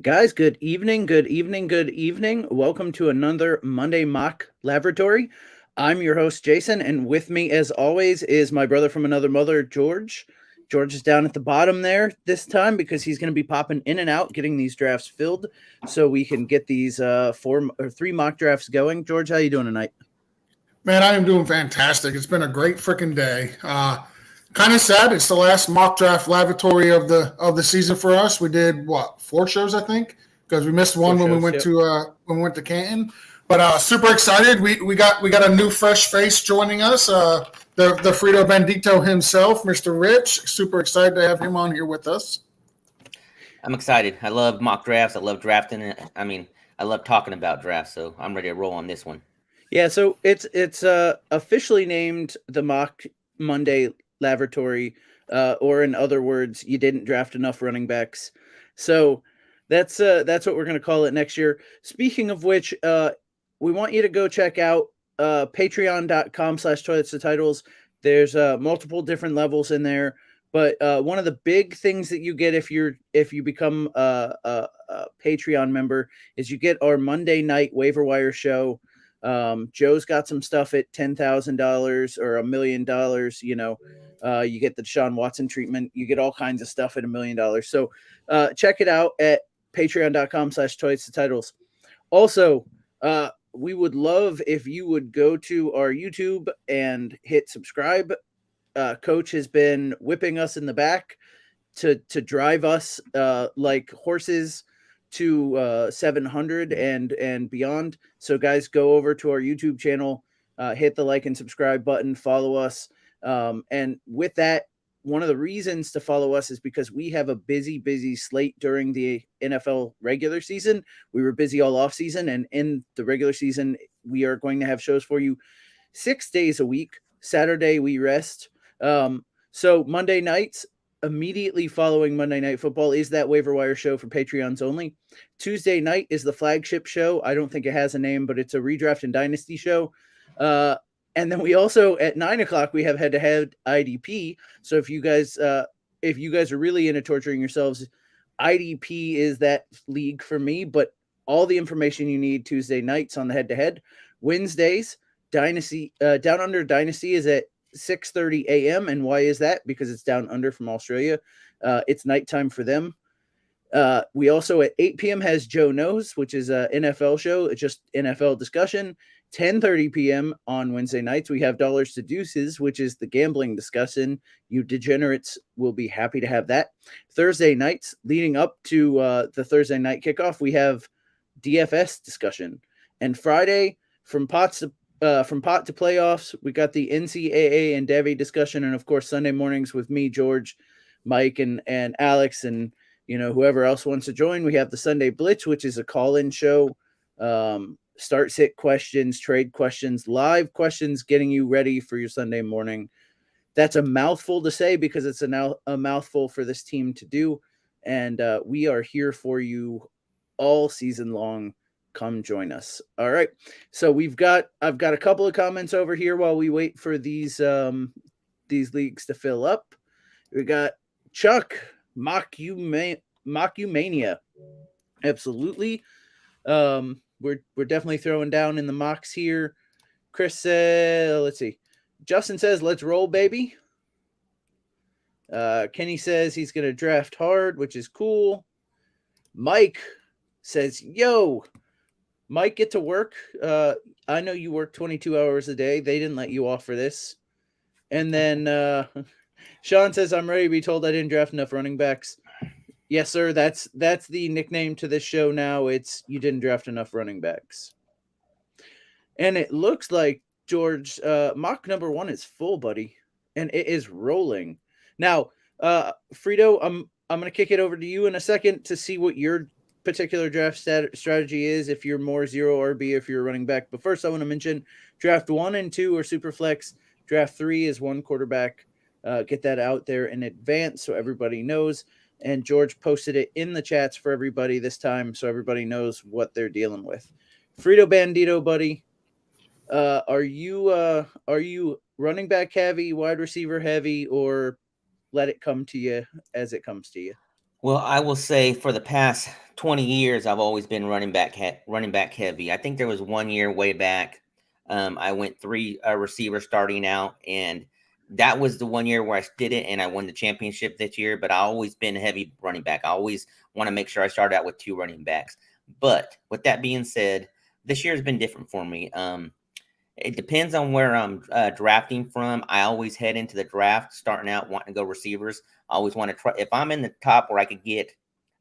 Guys, good evening, good evening, good evening. Welcome to another Monday Mock Lavatory. I'm your host, Jason, and with me, as always, is my brother from another mother, George. George is down at the bottom there this time because he's going to be popping in and out, getting these drafts filled, so we can get these four or three mock drafts going. George, how you doing tonight? Man, I am doing fantastic. It's been a great freaking day. Kind of sad. It's the last mock draft lavatory of the season for us. We did what, four shows, I think, because we missed Four one when we shows, went yep. to Canton. But super excited. We got a new fresh face joining us. The Frito Bandito himself, Mr. Rich. Super excited to have him on here with us. I'm excited. I love mock drafts. I love drafting it. I love talking about drafts, so I'm ready to roll on this one. Yeah, so it's officially named the Mock Monday Lavatory, or in other words, you didn't draft enough running backs. So that's what we're going to call it next year. Speaking of which, we want you to go check out patreon.com/toilets to titles. There's multiple different levels in there, but one of the big things that you get if you become a Patreon member is you get our Monday night waiver wire show. Joe's got some stuff at $10,000 or $1,000,000. You get the Deshaun Watson treatment. You get all kinds of stuff at $1,000,000. So check it out at patreon.com/toys to titles. Also, we would love if you would go to our YouTube and hit subscribe. Coach has been whipping us in the back to drive us like horses to 700 and beyond. So guys, go over to our YouTube channel, hit the like and subscribe button, follow us. And with that, one of the reasons to follow us is because we have a busy slate during the NFL regular season. We were busy all off season, and in the regular season, we are going to have shows for you 6 days a week. Saturday we rest. So Monday nights, immediately following Monday Night Football, is that waiver wire show for Patreons only. Tuesday night is the flagship show. I don't think it has a name, but it's a redraft and dynasty show. And then we also at 9:00 we have head-to-head IDP. So if you guys are really into torturing yourselves, IDP is that league for me. But all the information you need Tuesday nights on the head-to-head. Wednesdays, Dynasty Down Under Dynasty is at 6:30 a.m. And why is that? Because it's down under from Australia. It's nighttime for them. We also at 8 p.m. has Joe Knows, which is an NFL show. It's just NFL discussion. 10:30 p.m. on Wednesday nights, we have Dollars to Deuces, which is the gambling discussion. You degenerates will be happy to have that. Thursday nights, leading up to the Thursday night kickoff, we have DFS discussion. And Friday, from pot to playoffs, we got the NCAA and Devi discussion, and of course Sunday mornings with me, George, Mike, and Alex, and whoever else wants to join. We have the Sunday Blitz, which is a call-in show. Start sit questions, trade questions, live questions, getting you ready for your Sunday morning. That's a mouthful to say because it's a mouthful for this team to do, and we are here for you all season long. Come join us. All right. So I've got a couple of comments over here while we wait for these leagues to fill up. We got Chuck Mock You Mania. Absolutely. We're definitely throwing down in the mocks here. Chris said, let's see. Justin says, let's roll, baby. Kenny says he's going to draft hard, which is cool. Mike says, yo, Mike, get to work. I know you work 22 hours a day. They didn't let you off for this. And then Sean says, I'm ready to be told I didn't draft enough running backs. Yes, sir. That's the nickname to this show now. It's you didn't draft enough running backs. And it looks like, George, mock number 1 is full, buddy. And it is rolling. Now, Frito, I'm going to kick it over to you in a second to see what your particular draft strategy is, if you're more zero RB, if you're running back. But first, I want to mention draft 1 and 2 are super flex. Draft 3 is one quarterback. Get that out there in advance so everybody knows. And George posted it in the chats for everybody this time so everybody knows what they're dealing with. Frito Bandito, buddy, are you running back heavy, wide receiver heavy, or let it come to you as it comes to you? Well, I will say for the past 20 years, I've always been running back heavy. I think there was one year way back, I went three receivers starting out, and that was the one year where I did it, and I won the championship this year. But I always been a heavy running back. I always want to make sure I start out with two running backs. But with that being said, this year has been different for me. It depends on where I'm drafting from. I always head into the draft starting out wanting to go receivers. I always want to try. If I'm in the top where I could get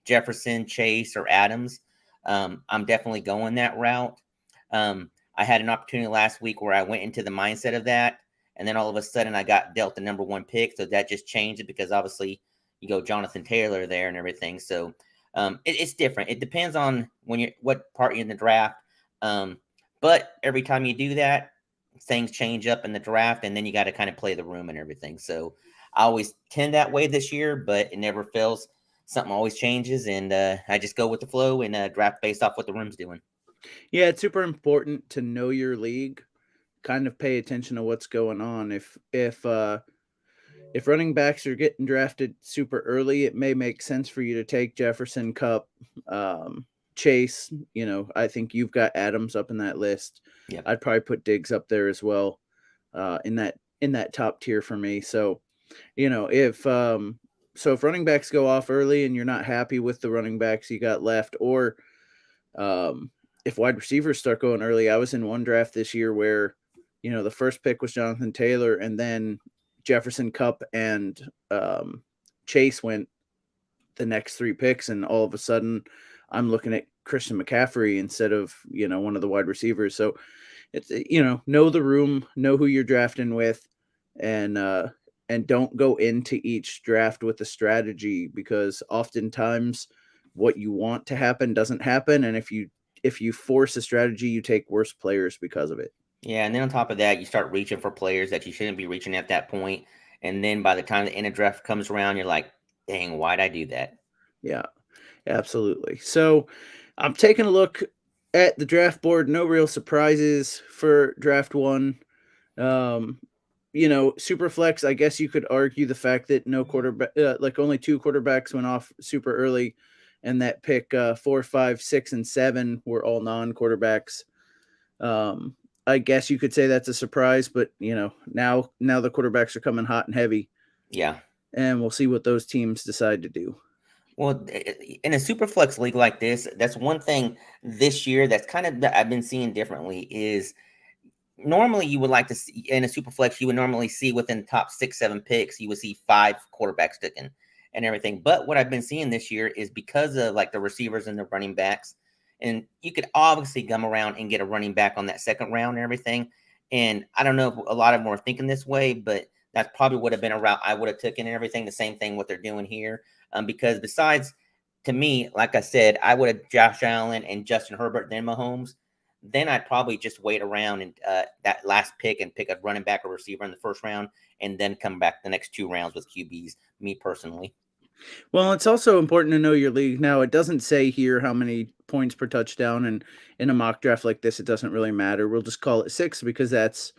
Jefferson, Chase, or Adams, I'm definitely going that route. I had an opportunity last week where I went into the mindset of that, and then all of a sudden I got dealt the number one pick. So that just changed it because obviously you go Jonathan Taylor there and everything. So it's different. It depends on what part you're in the draft. But every time you do that, things change up in the draft, and then you got to kind of play the room and everything. So I always tend that way this year, but it never fails. Something always changes, and I just go with the flow and draft based off what the room's doing. Yeah, it's super important to know your league, kind of pay attention to what's going on. If running backs are getting drafted super early, it may make sense for you to take Jefferson, Cup, Chase. I think you've got Adams up in that list. Yep. I'd probably put Diggs up there as well, in that top tier for me. So, if running backs go off early and you're not happy with the running backs you got left, or if wide receivers start going early, I was in one draft this year where, the first pick was Jonathan Taylor, and then Jefferson, Cup, and Chase went the next three picks, and all of a sudden I'm looking at Christian McCaffrey instead of, one of the wide receivers. So it's, know the room, know who you're drafting with, and don't go into each draft with a strategy, because oftentimes what you want to happen doesn't happen. And if you force a strategy, you take worse players because of it. Yeah, and then on top of that, you start reaching for players that you shouldn't be reaching at that point. And then by the time the end of draft comes around, you're like, dang, why'd I do that? Yeah, absolutely. So I'm taking a look at the draft board. No real surprises for draft one. Super flex, I guess you could argue the fact that no quarterback, only two quarterbacks went off super early, and that pick 4, 5, 6, and 7 were all non-quarterbacks. I guess you could say that's a surprise, but now the quarterbacks are coming hot and heavy. Yeah. And we'll see what those teams decide to do. Well, in a super flex league like this, that's one thing this year that's kind of that I've been seeing differently is normally you would like to see in a super flex, you would normally see within the top 6, 7 picks, you would see 5 quarterbacks sticking and everything. But what I've been seeing this year is because of like the receivers and the running backs, and you could obviously come around and get a running back on that second round and everything. And I don't know if a lot of them are thinking this way, but that's probably would have been a route I would have taken and everything. The same thing what they're doing here. Because besides, to me, like I said, I would have Josh Allen and Justin Herbert, then Mahomes. Then I'd probably just wait around and that last pick and pick a running back or receiver in the first round, and then come back the next 2 rounds with QBs, me personally. Well, it's also important to know your league. Now, it doesn't say here how many points per touchdown, and in a mock draft like this, it doesn't really matter. We'll just call it 6 because that's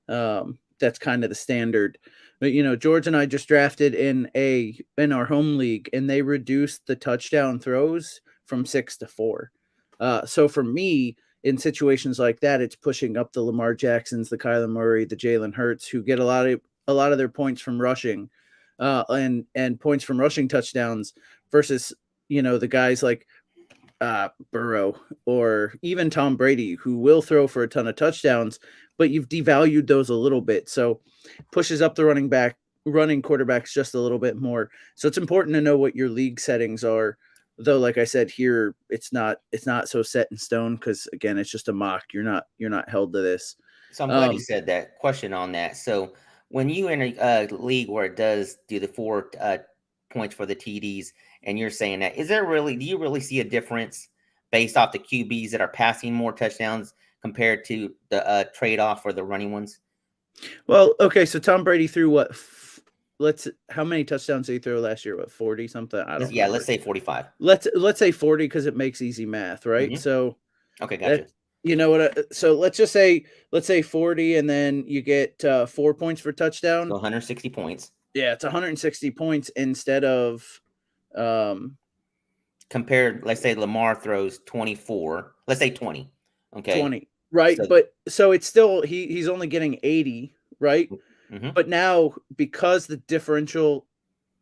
kind of the standard. But George and I just drafted in our home league, and they reduced the touchdown throws from 6 to 4. So for me, in situations like that, it's pushing up the Lamar Jacksons, the Kyler Murray, the Jalen Hurts, who get a lot of their points from rushing, and points from rushing touchdowns, versus the guys like Burrow or even Tom Brady, who will throw for a ton of touchdowns, but you've devalued those a little bit. So pushes up the running quarterbacks just a little bit more. So it's important to know what your league settings are. Though, like I said here, it's not so set in stone, because again, it's just a mock. You're not held to this. So I'm glad you said that. Question on that. So when you in a league where it does do the 4 points for the TDs, and you're saying that, do you really see a difference based off the QBs that are passing more touchdowns compared to the trade-off for the running ones? Well, okay, so Tom Brady threw what? How many touchdowns did he throw last year? What, 40 something? I don't know. Yeah, let's say 45. Let's say 40 because it makes easy math, right? Mm-hmm. So okay, gotcha. So let's say 40, and then you get 4 points for touchdown. So 160 points. Yeah, it's 160 points instead of Compared, let's say Lamar throws 24, let's say 20. Okay. 20, right? So, But so it's still he's only getting 80, right? mhm. But now because the differential,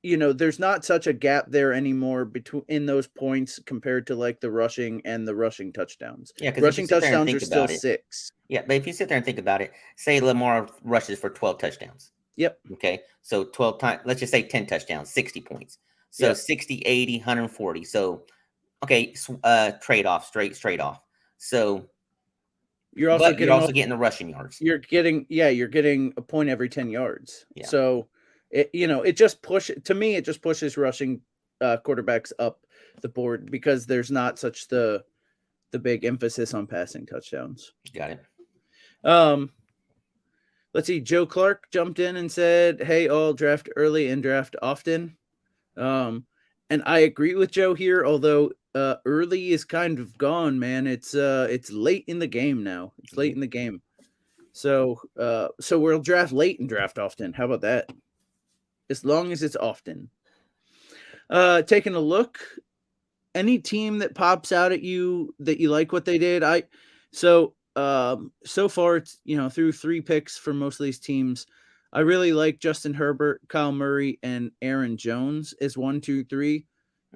there's not such a gap there anymore between in those points compared to like the rushing and the rushing touchdowns. Yeah, because if you Rushing sit there and touchdowns are think still about it, 6. yeah, but if you sit there and think about it, say Lamar rushes for 12 touchdowns. Yep. Okay. So 12 times, let's just say 10 touchdowns, 60 points. So Yep. 60, 80, 140. So, okay, trade off, straight off. So, You're also getting the rushing yards. You're getting a point every 10 yards. Yeah. So it just pushes rushing quarterbacks up the board because there's not such the big emphasis on passing touchdowns. Got it. Let's see. Joe Clark jumped in and said, "Hey, all draft early and draft often." And I agree with Joe here, although early is kind of gone, man. It's late in the game now. It's late in the game. So we'll draft late and draft often. How about that? As long as it's often. Taking a look, any team that pops out at you that you like what they did, so far it's through 3 picks for most of these teams. I really like Justin Herbert, Kyle Murray, and Aaron Jones as 1, 2, 3,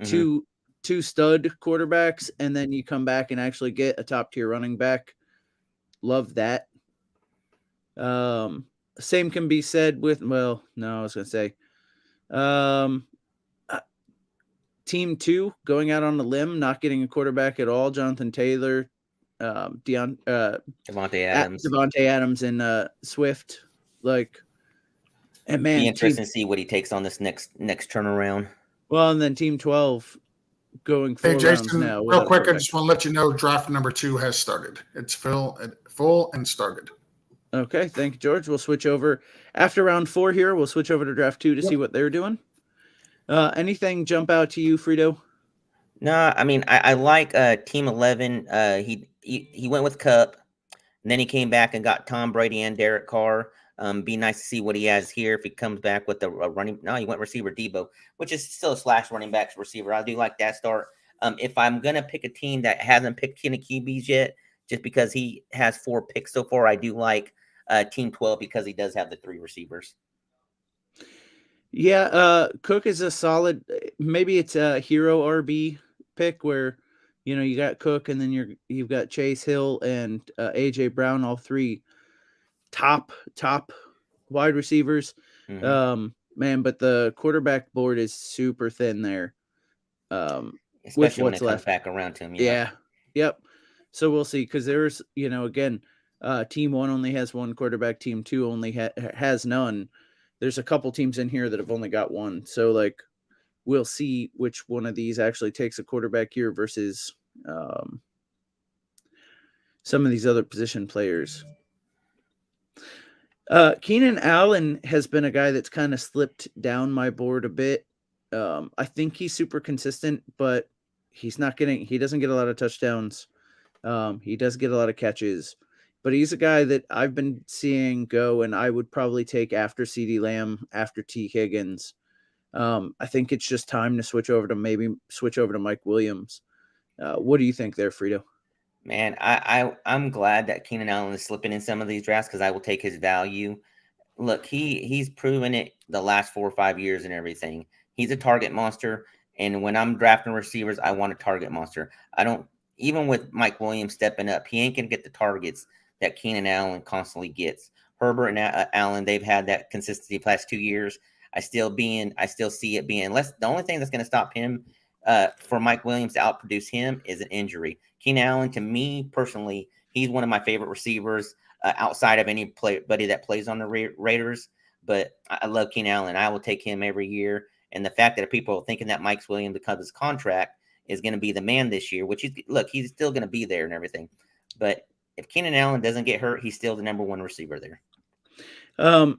two stud quarterbacks, and then you come back and actually get a top tier running back. Love that. Same can be said with I was gonna say, team 2 going out on a limb, not getting a quarterback at all. Jonathan Taylor, Devontae Adams, and Swift. And man, be interesting to see what he takes on this next turnaround. Well, and then team 12 going 4 Jason, rounds now. Real quick, I just want to let you know draft number 2 has started. It's full and started. Okay, thank you, George. We'll switch over after round 4 here. We'll switch over to draft 2 to see what they're doing. Anything jump out to you, Frito? No, I mean I like team 11. He went with Cup, and then he came back and got Tom Brady and Derek Carr. Be nice to see what he has here if he comes back with a running. No, he went receiver Debo, which is still a slash running backs receiver. I do like that start. If I'm gonna pick a team that hasn't picked any QBs yet, just because he has 4 picks so far, I do like team 12 because he does have the 3 receivers. Yeah, Cook is a solid. Maybe it's a hero RB pick where you got Cook and then you've got Chase Hill and AJ Brown, all 3 top wide receivers. Man, but the quarterback board is super thin there. Especially when it comes back around to him. Yeah. Yep. So we'll see, because there's again, team 1 only has 1 quarterback, team 2 only has none. There's a couple teams in here that have only got 1. So we'll see which one of these actually takes a quarterback here versus some of these other position players. Keenan Allen has been a guy that's kind of slipped down my board a bit. I think he's super consistent, but he doesn't get a lot of touchdowns. He does get a lot of catches, but he's a guy that I've been seeing go, and I would probably take after CeeDee Lamb, after T. Higgins. I think it's just time to switch over to Mike Williams. What do you think there, Frito? Man, I'm glad that Keenan Allen is slipping in some of these drafts because I will take his value. Look, he's proven it the last 4 or 5 years and everything. He's a target monster, and when I'm drafting receivers, I want a target monster. I don't, even with Mike Williams stepping up, he ain't gonna get the targets that Keenan Allen constantly gets. Herbert and Allen, they've had that consistency the past 2 years. I still see it being less. The only thing that's going to stop him for Mike Williams to outproduce him is an injury. Keenan Allen, to me personally, he's one of my favorite receivers outside of anybody that plays on the Raiders. But I love Keenan Allen. I will take him every year. And the fact that people are thinking that Mike Williams, because of his contract, is going to be the man this year, which he's still going to be there and everything. But if Keenan Allen doesn't get hurt, he's still the number 1 receiver there.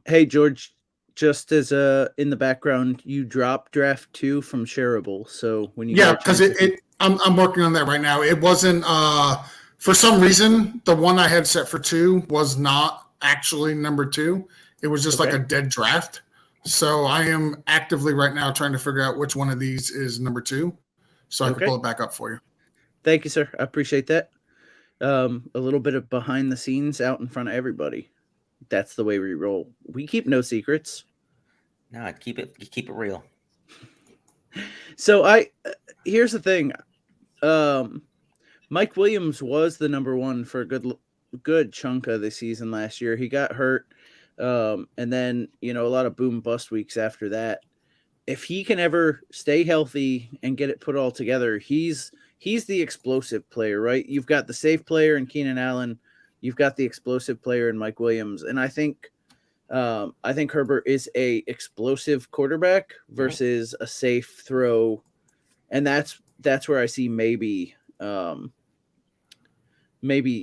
Hey, George, just as in the background, you dropped draft 2 from Shareable. So when you because I'm working on that right now. It wasn't for some reason the one I had set for 2 was not actually number 2. It was just like a dead draft. So I am actively right now trying to figure out which one of these is number 2, so I can Okay. pull it back up for you. Thank you, sir. I appreciate that. A little bit of behind the scenes out in front of everybody. That's the way we roll. We keep no secrets. No, keep it real. So here's the thing. Mike Williams was the number 1 for a good chunk of the season last year. He got hurt, and then a lot of boom bust weeks after that. If he can ever stay healthy and get it put all together, he's the explosive player, right? You've got the safe player in Keenan Allen, you've got the explosive player in Mike Williams, and I think Herbert is a explosive quarterback versus a safe throw, and that's where I see maybe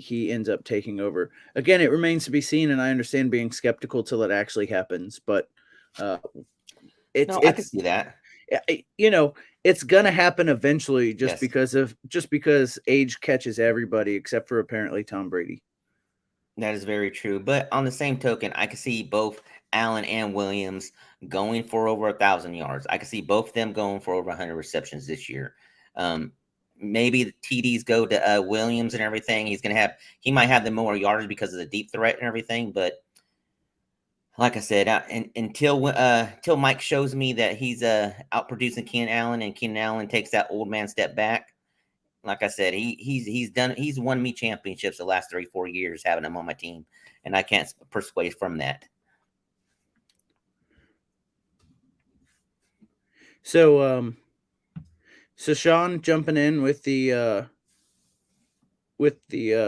he ends up taking over. Again, it remains to be seen, and I understand being skeptical till it actually happens, but I can see that. It's gonna happen eventually, Yes. because age catches everybody except for apparently Tom Brady. That is very true. But on the same token, I can see both Allen and Williams going for over 1,000 yards. I can see both of them going for over 100 receptions this year. Maybe the TDs go to Williams and everything. He might have the more yards because of the deep threat and everything. But like I said, until Mike shows me that he's outproducing Keenan Allen, and Keenan Allen takes that old man step back. Like I said, he's won me championships the last 3-4 years having him on my team, and I can't persuade from that. So Sean jumping in with the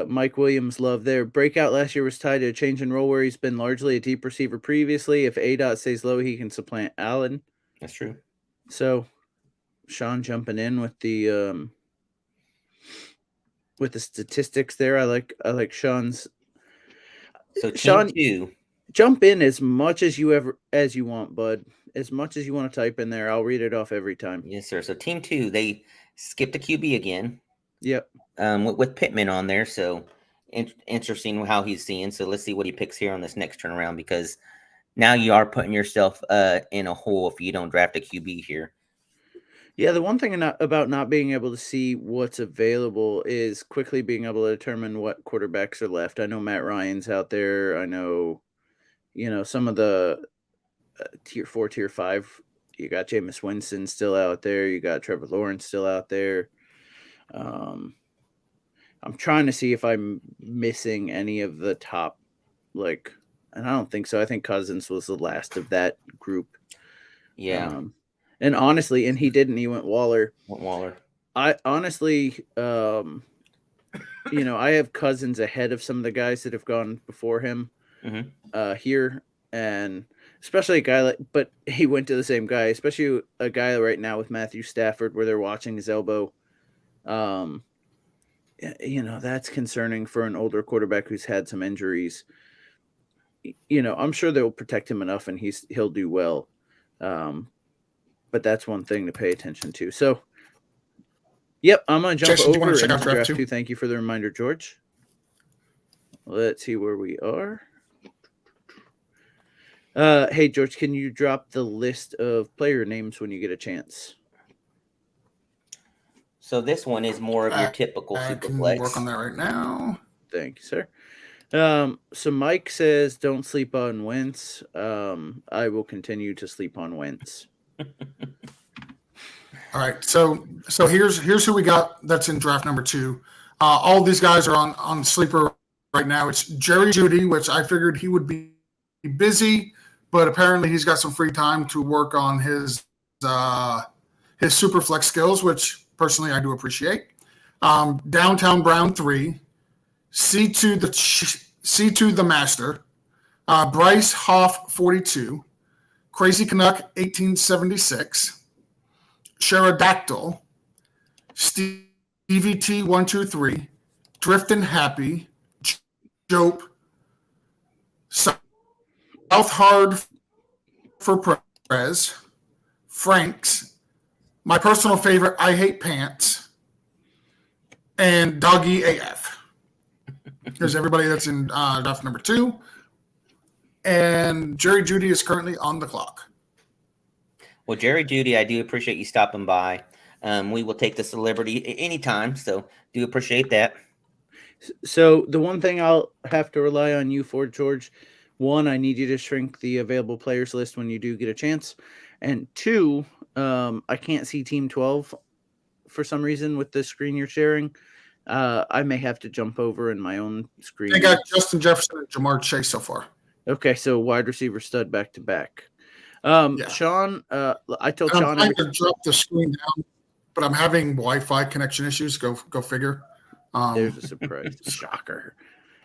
Mike Williams love there. Breakout last year was tied to a change in role where he's been largely a deep receiver previously. If A. stays low, he can supplant Allen. That's true. So Sean jumping in with the statistics there. I like Sean's. So Sean, Team 2, jump in as much as you want, bud. As much as you want to type in there, I'll read it off every time. Yes, sir. So Team 2, they skipped a QB again. Yep. With Pittman on there, so interesting how he's seeing. So let's see what he picks here on this next turnaround, because now you are putting yourself in a hole if you don't draft a QB here. Yeah, the one thing about not being able to see what's available is quickly being able to determine what quarterbacks are left. I know Matt Ryan's out there. I know, some of the tier 4, tier 5. You got Jameis Winston still out there. You got Trevor Lawrence still out there. I'm trying to see if I'm missing any of the top, and I don't think so. I think Cousins was the last of that group. Yeah. And honestly, he didn't. He went Waller. I honestly, I have Cousins ahead of some of the guys that have gone before him here, and especially a guy but he went to the same guy, especially a guy right now with Matthew Stafford where they're watching his elbow. That's concerning for an older quarterback who's had some injuries. I'm sure they'll protect him enough and he'll do well. But that's one thing to pay attention to. So, yep, I'm going to jump over into draft 2. Thank you for the reminder, George. Let's see where we are. Hey, George, can you drop the list of player names when you get a chance? So this one is more of your typical I super can flex. Work on that right now. Thank you, sir. So Mike says, don't sleep on Wentz. I will continue to sleep on Wentz. All right. So here's who we got that's in draft number 2. All these guys are on sleeper right now. It's Jerry Jeudy, which I figured he would be busy, but apparently he's got some free time to work on his super flex skills, which personally I do appreciate. Downtown Brown 3, C2 the Master, Bryce Hoff 42, Crazy Canuck 1876, Pterodactyl, Stevie T 123, Driftin' Happy, Jope, South Hard for Perez, Franks, my personal favorite, I Hate Pants, and Doggy AF. There's everybody that's in draft number 2. And Jerry Jeudy is currently on the clock. Well, Jerry Judy, I do appreciate you stopping by. We will take the celebrity anytime, so do appreciate that. So the one thing I'll have to rely on you for, George, one, I need you to shrink the available players list when you do get a chance, and two, I can't see Team 12 for some reason with the screen you're sharing. I may have to jump over in my own screen. They got Justin Jefferson and Jamar Chase so far. Okay, so wide receiver stud back to back. Yeah. Sean, I told And I'm Sean trying to drop the screen down, but I'm having Wi-Fi connection issues. Go figure. There's a surprise. Shocker.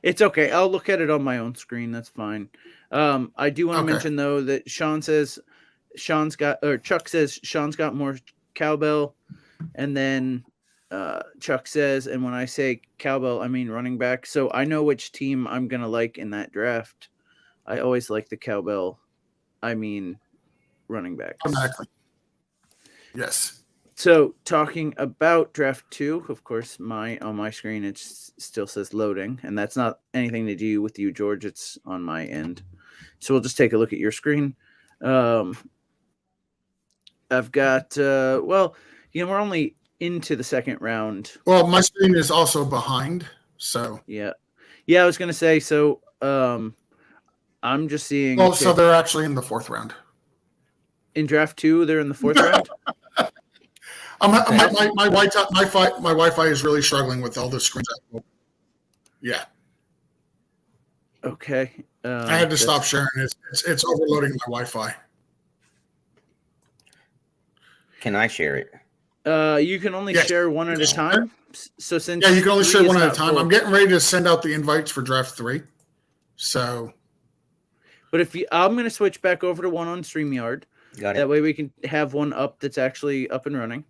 It's okay. I'll look at it on my own screen. That's fine. I do want to mention though that Chuck says Sean's got more cowbell, and then Chuck says, and when I say cowbell, I mean running back. So I know which team I'm gonna like in that draft. I always like the cowbell. I mean running backs. Automatically. Yes. So talking about draft 2, of course, on my screen it still says loading, and that's not anything to do with you, George. It's on my end. So we'll just take a look at your screen. I've got we're only into the second round. Well, my screen is also behind, so yeah. I was gonna say so. I'm just seeing. Oh, so they're actually in the 4th round. In draft 2, they're in the 4th round. My Wi-Fi is really struggling with all the screens. Yeah. Okay. I had to stop sharing. It's overloading my Wi-Fi. Can I share it? You can only share one at a time. So since you can only share one at a time. Full. I'm getting ready to send out the invites for draft 3. So, but I'm going to switch back over to one on StreamYard. Got it. That way we can have one up that's actually up and running.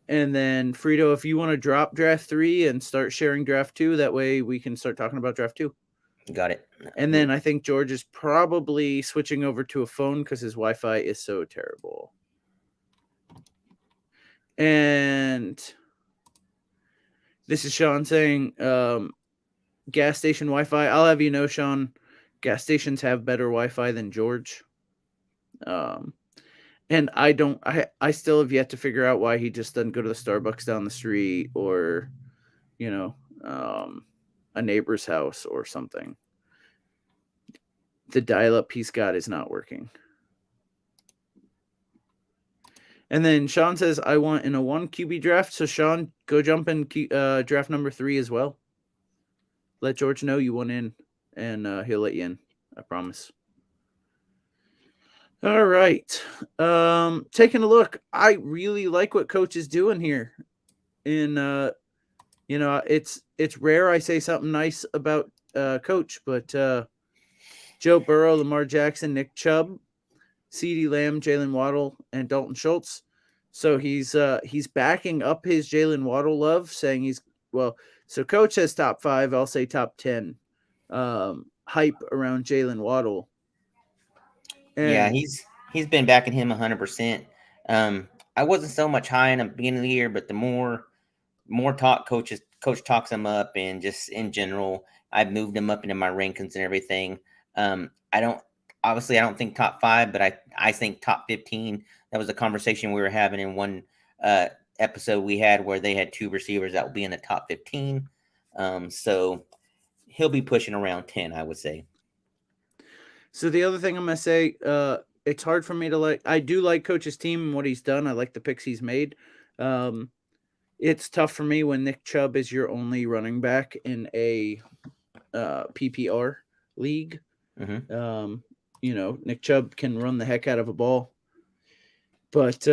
And then Frito, if you want to drop draft 3 and start sharing draft 2, that way we can start talking about draft 2. Got it. And then I think George is probably switching over to a phone because his Wi-Fi is so terrible. And this is Sean saying, gas station Wi-Fi. I'll have you know, Sean, gas stations have better Wi-Fi than George. And I still have yet to figure out why he just doesn't go to the Starbucks down the street or, a neighbor's house or something. The dial-up he's got is not working. And then Sean says, I want in a 1 QB draft. So Sean, go jump in draft number 3 as well. Let George know you want in, and he'll let you in. I promise. All right. Taking a look. I really like what Coach is doing here. And, it's rare I say something nice about Coach, but Joe Burrow, Lamar Jackson, Nick Chubb, CeeDee Lamb, Jalen Waddle, and Dalton Schultz. So he's backing up his Jalen Waddle love, saying so Coach says top 5, I'll say top 10 hype around Jalen Waddle. And yeah, he's been backing him 100%. I wasn't so much high in the beginning of the year, but the more talk Coach talks him up, and just in general, I've moved him up into my rankings and everything. I don't think top 5, but I think top 15. That was a conversation we were having in one episode we had where they had 2 receivers that will be in the top 15. So he'll be pushing around 10, I would say. So the other thing I'm going to say, it's hard for me to like. I do like Coach's team and what he's done. I like the picks he's made. It's tough for me when Nick Chubb is your only running back in a PPR league. Mm-hmm. Nick Chubb can run the heck out of a ball, but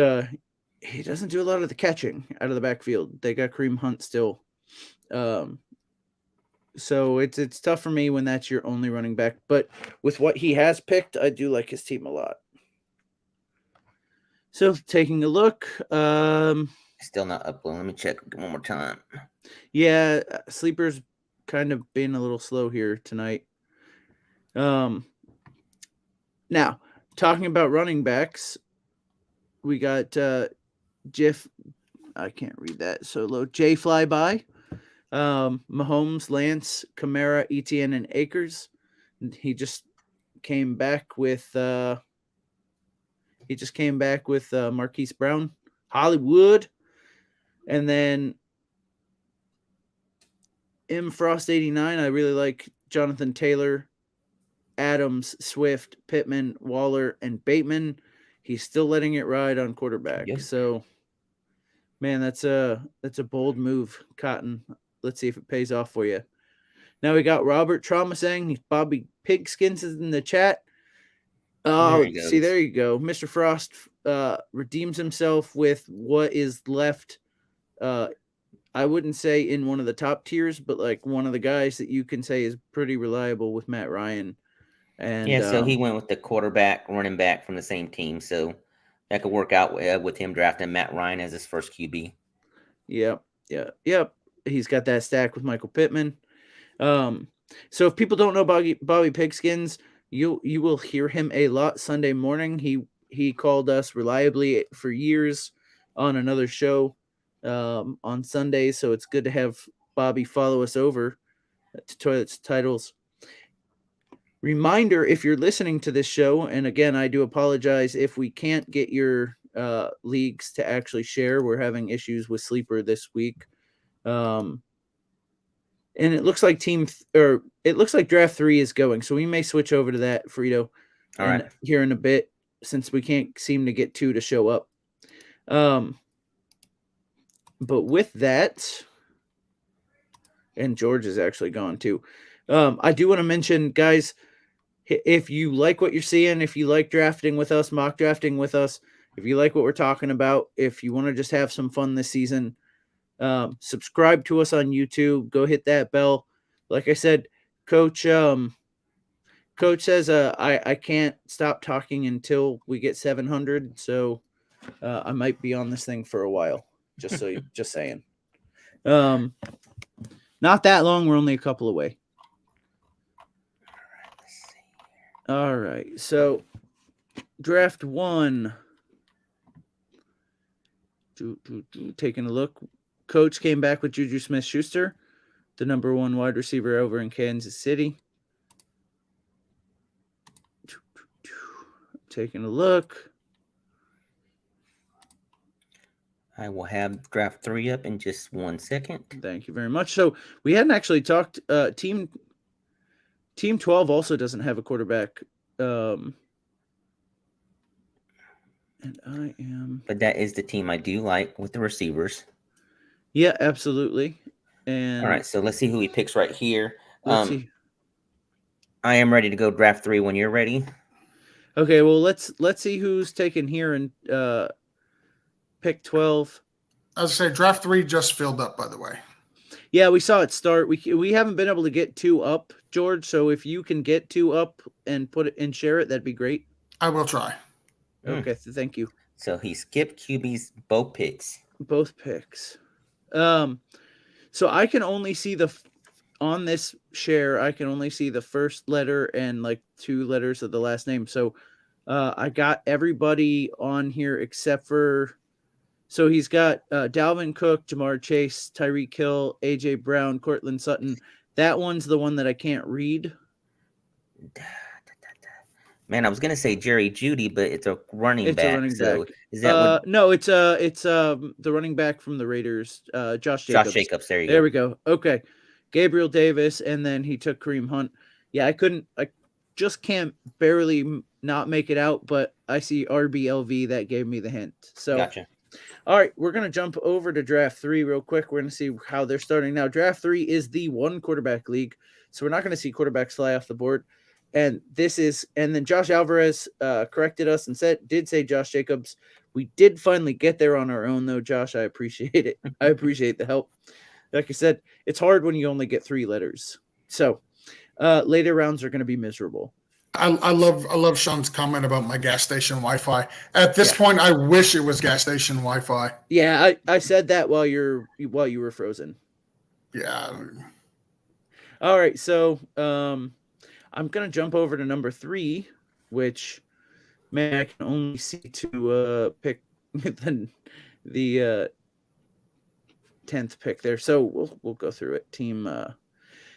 he doesn't do a lot of the catching out of the backfield. They got Kareem Hunt still. So it's tough for me when that's your only running back. But with what he has picked, I do like his team a lot. So taking a look. Still not uploading. Let me check one more time. Yeah, Sleeper's kind of being a little slow here tonight. Now, talking about running backs, we got Jeff. I can't read that so low. Jay Flyby, Mahomes, Lance, Kamara, Etienne, and Akers. He just came back with He just came back with Marquise Brown, Hollywood, and then M Frost 89. I really like Jonathan Taylor, Adams, Swift, Pittman, Waller, and Bateman. He's still letting it ride on quarterback. Yep. So, man, that's a bold move, Cotton. Let's see if it pays off for you. Now we got Robert Trauma saying he's Bobby Pigskins is in the chat. Oh, see, there you go. Mr. Frost redeems himself with what is left. I wouldn't say in one of the top tiers, but like one of the guys that you can say is pretty reliable with Matt Ryan. And yeah, so he went with the quarterback, running back from the same team. So that could work out with him drafting Matt Ryan as his first QB. Yep. He's got that stack with Michael Pittman. So if people don't know Bobby Pigskins, you will hear him a lot Sunday morning. He called us reliably for years on another show on Sundays, so it's good to have Bobby follow us over to Toilets Titles. Reminder, if you're listening to this show, and again, I do apologize if we can't get your leagues to actually share. We're having issues with Sleeper this week. And it looks like draft 3 is going, so we may switch over to that, Frito, here in a bit, since we can't seem to get 2 to show up. But with that, and George is actually gone too. I do want to mention, guys, if you like what you're seeing, if you like drafting with us, mock drafting with us, if you like what we're talking about, if you want to just have some fun this season, subscribe to us on YouTube. Go hit that bell. Like I said, Coach says I can't stop talking until we get 700. So I might be on this thing for a while. Just saying. Not that long. We're only a couple away. All right. So draft 1. Taking a look. Coach came back with Juju Smith-Schuster, the number 1 wide receiver over in Kansas City. Taking a look. I will have draft 3 up in just 1 second. Thank you very much. So we hadn't actually talked. Team 12 also doesn't have a quarterback. And I am. But that is the team I do like with the receivers. Yeah, absolutely. And all right, so let's see who he picks right here. Let's see. I am ready to go draft 3 when you're ready. Okay, well let's see who's taken here in pick 12. I was say draft 3 just filled up, by the way. Yeah, we saw it start. We haven't been able to get 2 up, George. So if you can get 2 up and put it and share it, that'd be great. I will try. Okay, thank you. So he skipped QB's both picks. Both picks. So I can only see on this share, I can only see the first letter and like 2 letters of the last name. So I got everybody on here except for, so he's got Dalvin Cook, Jamar Chase, Tyreek Hill, AJ Brown, Cortland Sutton. That one's the one that I can't read. Man, I was gonna say Jerry Jeudy, but it's a running back. A running so back. Is that no? It's the running back from the Raiders, Josh Jacobs. Josh Jacobs. There we go. Okay, Gabriel Davis, and then he took Kareem Hunt. Yeah, I just can't barely not make it out, but I see RBLV that gave me the hint. So gotcha. All right, we're gonna jump over to draft 3 real quick. We're gonna see how they're starting now. Draft 3 is the 1 quarterback league, so we're not gonna see quarterbacks fly off the board. And then Josh Alvarez corrected us and did say Josh Jacobs. We did finally get there on our own, though, Josh. I appreciate it. I appreciate the help. Like I said, it's hard when you only get 3 letters. So later rounds are going to be miserable. I love Sean's comment about my gas station Wi-Fi. At this point, I wish it was gas station Wi-Fi. Yeah, I said that while you were frozen. Yeah. All right, so I'm going to jump over to number 3, which, man, I can only see to pick the 10th pick there. So we'll go through it. Team.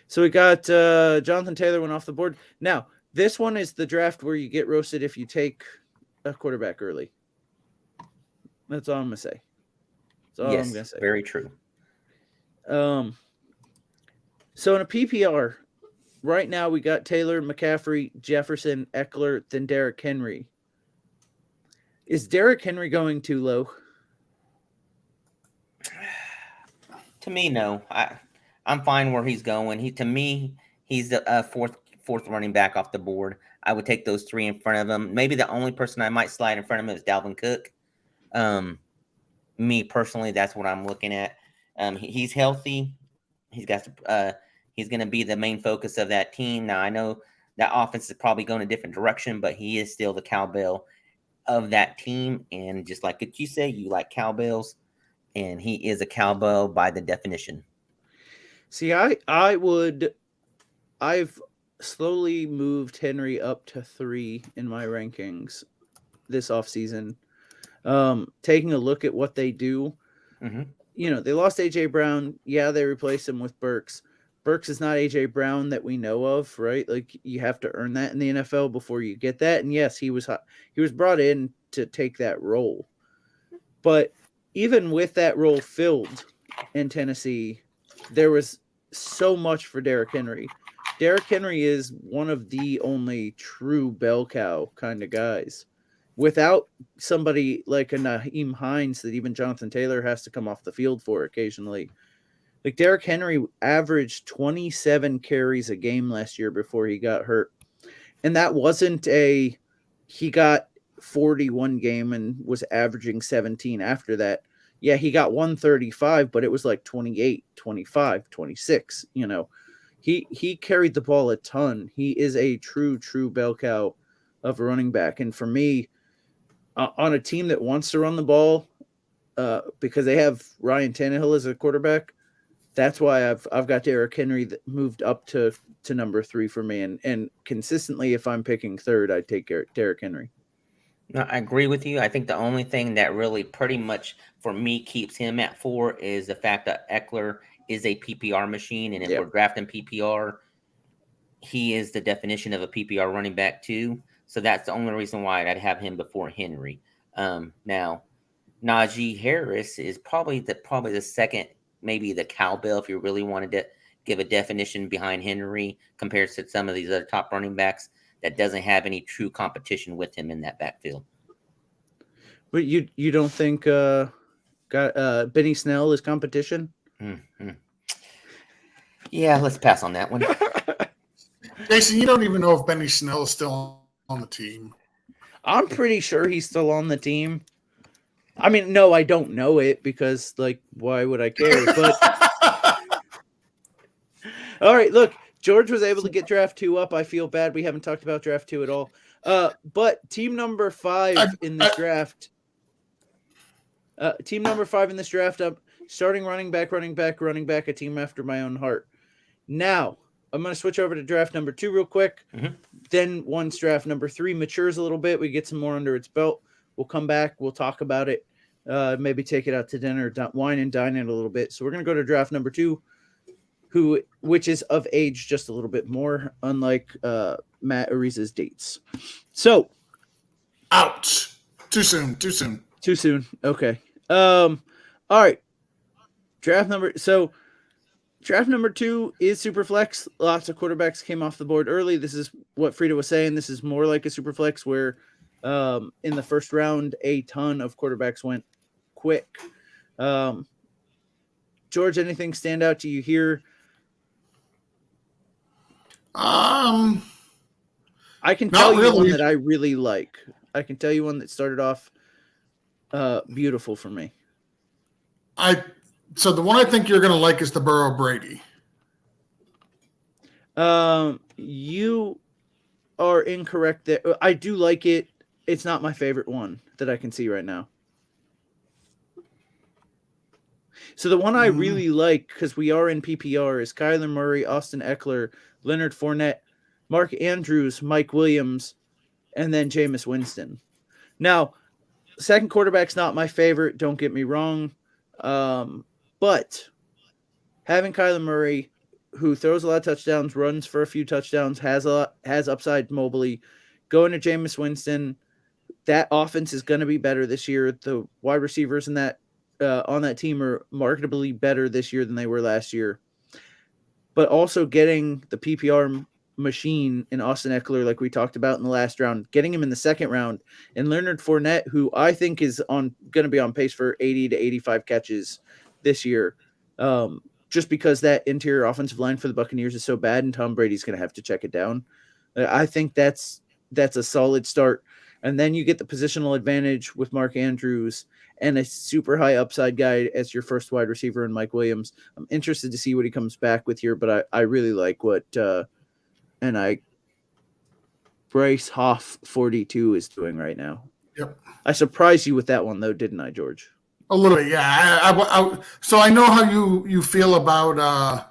So we got Jonathan Taylor went off the board. Now, this one is the draft where you get roasted if you take a quarterback early. That's all I'm gonna say. That's all I'm gonna say. Very true. So in a PPR, right now we got Taylor, McCaffrey, Jefferson, Eckler, then Derrick Henry. Is Derrick Henry going too low? To me, no. I'm fine where he's going. To me, he's the fourth running back off the board. I would take those three in front of him. Maybe the only person I might slide in front of him is Dalvin Cook. Me personally, that's what I'm looking at. He's healthy. He's got he's going to be the main focus of that team. Now I know that offense is probably going a different direction, but he is still the cowbell of that team. And just like what you say, you like cowbells, and he is a cowbell by the definition. See, I've slowly moved Henry up to 3 in my rankings this offseason. Taking a look at what they do, they lost A.J. Brown. Yeah, they replaced him with Burks. Burks is not A.J. Brown that we know of, right? Like, you have to earn that in the NFL before you get that. And yes, he was brought in to take that role. But even with that role filled in Tennessee, there was so much for Derrick Henry. Derrick Henry is one of the only true bell cow kind of guys. Without somebody like a Naheem Hines that even Jonathan Taylor has to come off the field for occasionally. Like, Derrick Henry averaged 27 carries a game last year before he got hurt. And that wasn't he got 41 game and was averaging 17 after that. Yeah, he got 135, but it was like 28, 25, 26, He carried the ball a ton. He is a true bell cow of a running back. And for me, on a team that wants to run the ball, because they have Ryan Tannehill as a quarterback, that's why I've got Derrick Henry that moved up to number 3 for me. And consistently, if I'm picking third, I take Derrick Henry. No, I agree with you. I think the only thing that really pretty much for me keeps him at 4 is the fact that Eckler is a PPR machine. And if we're drafting PPR, he is the definition of a PPR running back too. So that's the only reason why I'd have him before Henry. Now, Najee Harris is probably the second, maybe the cowbell, if you really wanted to give a definition behind Henry compared to some of these other top running backs that doesn't have any true competition with him in that backfield. But you don't think Benny Snell is competition? Mm-hmm. Yeah, let's pass on that one. Jason, you don't even know if Benny Snell is still on the team. I'm pretty sure he's still on the team. I mean, no, I don't know it because, like, why would I care? But all right, look, George was able to get draft 2 up. I feel bad we haven't talked about draft 2 at all. But team number 5 in this draft. Team number 5 in this draft. Up starting running back, a team after my own heart. Now, I'm going to switch over to draft number 2 real quick. Mm-hmm. Then once draft number 3 matures a little bit, we get some more under its belt. We'll come back. We'll talk about it. Maybe take it out to dinner, wine and dine it a little bit. So we're going to go to draft number 2, which is of age just a little bit more, unlike Matt Ariza's dates. So, ouch! Too soon. Okay. All right. Draft number 2 is super flex. Lots of quarterbacks came off the board early. This is what Frida was saying. This is more like a super flex where in the first round, a ton of quarterbacks went quick. George, anything stand out to you here? I can tell you one that I really like. I can tell you one that started off beautiful for me. So the one I think you're going to like is the Burrow Brady. You are incorrect there. I do like it. It's not my favorite one that I can see right now. So the one I really like, because we are in PPR, is Kyler Murray, Austin Eckler, Leonard Fournette, Mark Andrews, Mike Williams, and then Jameis Winston. Now, second quarterback's not my favorite, don't get me wrong. But having Kyler Murray, who throws a lot of touchdowns, runs for a few touchdowns, has upside mobily, going to Jameis Winston, that offense is going to be better this year. The wide receivers in that on that team are marketably better this year than they were last year. But also getting the PPR machine in Austin Eckler, like we talked about in the last round, getting him in the second round, and Leonard Fournette, who I think is going to be on pace for 80 to 85 catches this year, just because that interior offensive line for the Buccaneers is so bad, and Tom Brady's going to have to check it down. I think that's a solid start. And then you get the positional advantage with Mark Andrews and a super high upside guy as your first wide receiver in Mike Williams. I'm interested to see what he comes back with here, but I really like what Bryce Hoff 42 is doing right now. Yep. I surprised you with that one though, didn't I, George? A little bit, yeah. So I know how you feel about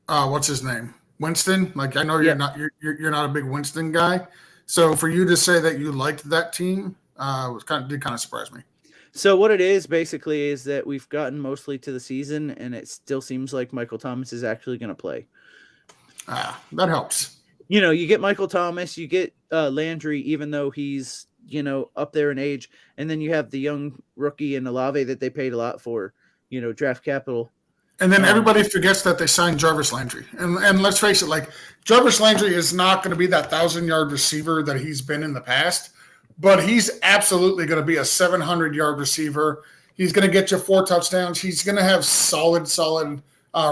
what's his name, Winston. Like I know you're not a big Winston guy. So for you to say that you liked that team did kind of surprise me. So what it is basically is that we've gotten mostly to the season, and it still seems like Michael Thomas is actually going to play. That helps. You get Michael Thomas, you get Landry, even though he's up there in age, and then you have the young rookie in Olave that they paid a lot for, draft capital. And then everybody forgets that they signed Jarvis Landry. And let's face it, like Jarvis Landry is not going to be that 1,000-yard receiver that he's been in the past, but he's absolutely going to be a 700-yard receiver. He's going to get you 4 touchdowns. He's going to have solid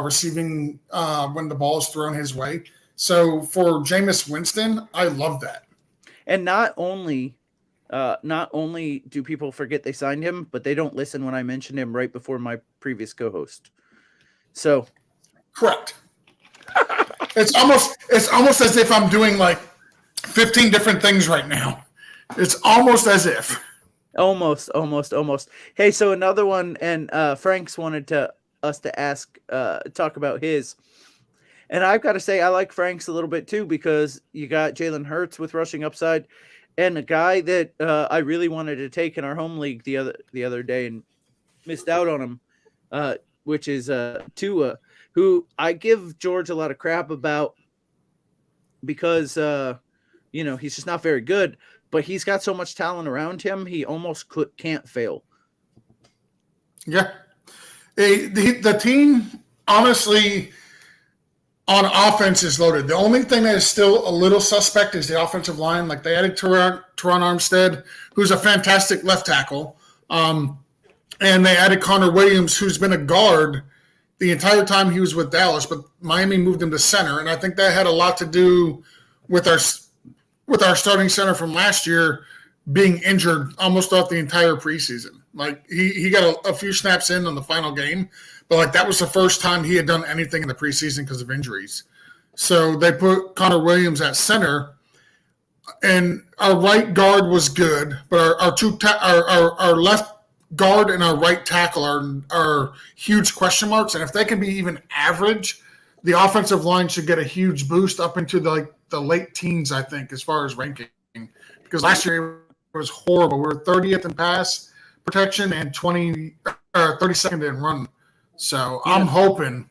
receiving when the ball is thrown his way. So for Jameis Winston, I love that. And not only do people forget they signed him, but they don't listen when I mention him right before my previous co-host. So, correct. It's almost as if I'm doing like 15 different things right now. It's almost as if. Almost. Hey, so another one, and Frank's wanted us to talk about his. And I've got to say, I like Frank's a little bit too, because you got Jalen Hurts with rushing upside, and a guy that I really wanted to take in our home league the other day and missed out on him, which is Tua, who I give George a lot of crap about because he's just not very good, but he's got so much talent around him, he almost can't fail. Yeah, the team honestly on offense is loaded. The only thing that is still a little suspect is the offensive line. Like they added Teron Armstead, who's a fantastic left tackle. And they added Connor Williams, who's been a guard the entire time he was with Dallas, but Miami moved him to center. And I think that had a lot to do with our starting center from last year being injured almost off the entire preseason. Like he got a few snaps in on the final game, but like that was the first time he had done anything in the preseason because of injuries. So they put Connor Williams at center, and our right guard was good, but our left guard and our right tackle are huge question marks. And if they can be even average, the offensive line should get a huge boost up into the late teens, I think, as far as ranking. Because last year it was horrible. We were 30th in pass protection and 32nd in run. So I'm hoping.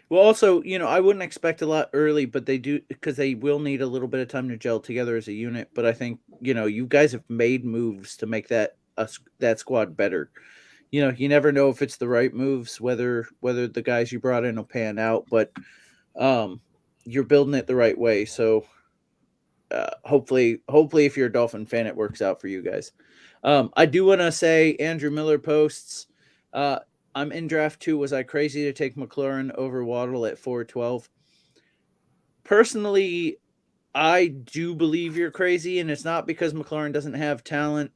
Well, also, I wouldn't expect a lot early, but they do, because they will need a little bit of time to gel together as a unit. But I think, you guys have made moves to make that squad better. You never know if it's the right moves, whether the guys you brought in will pan out, but you're building it the right way. So hopefully if you're a Dolphin fan, it works out for you guys. I do want to say Andrew Miller posts, I'm in draft 2. Was I crazy to take McLaurin over Waddle at 412? Personally, I do believe you're crazy, and it's not because McLaurin doesn't have talent.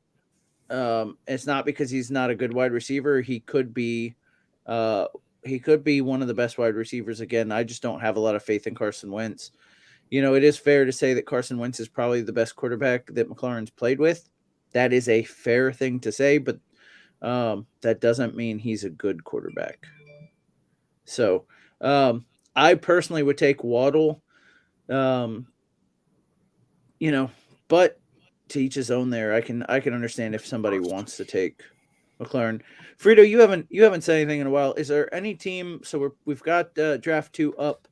It's not because he's not a good wide receiver. He could be one of the best wide receivers again. I just don't have a lot of faith in Carson Wentz. It is fair to say that Carson Wentz is probably the best quarterback that McLaurin's played with. That is a fair thing to say, but that doesn't mean he's a good quarterback. So I personally would take Waddle, but to each his own there. I can understand if somebody wants to take McLaurin. Frito, you haven't said anything in a while. Is there any team? So we've got draft 2 up.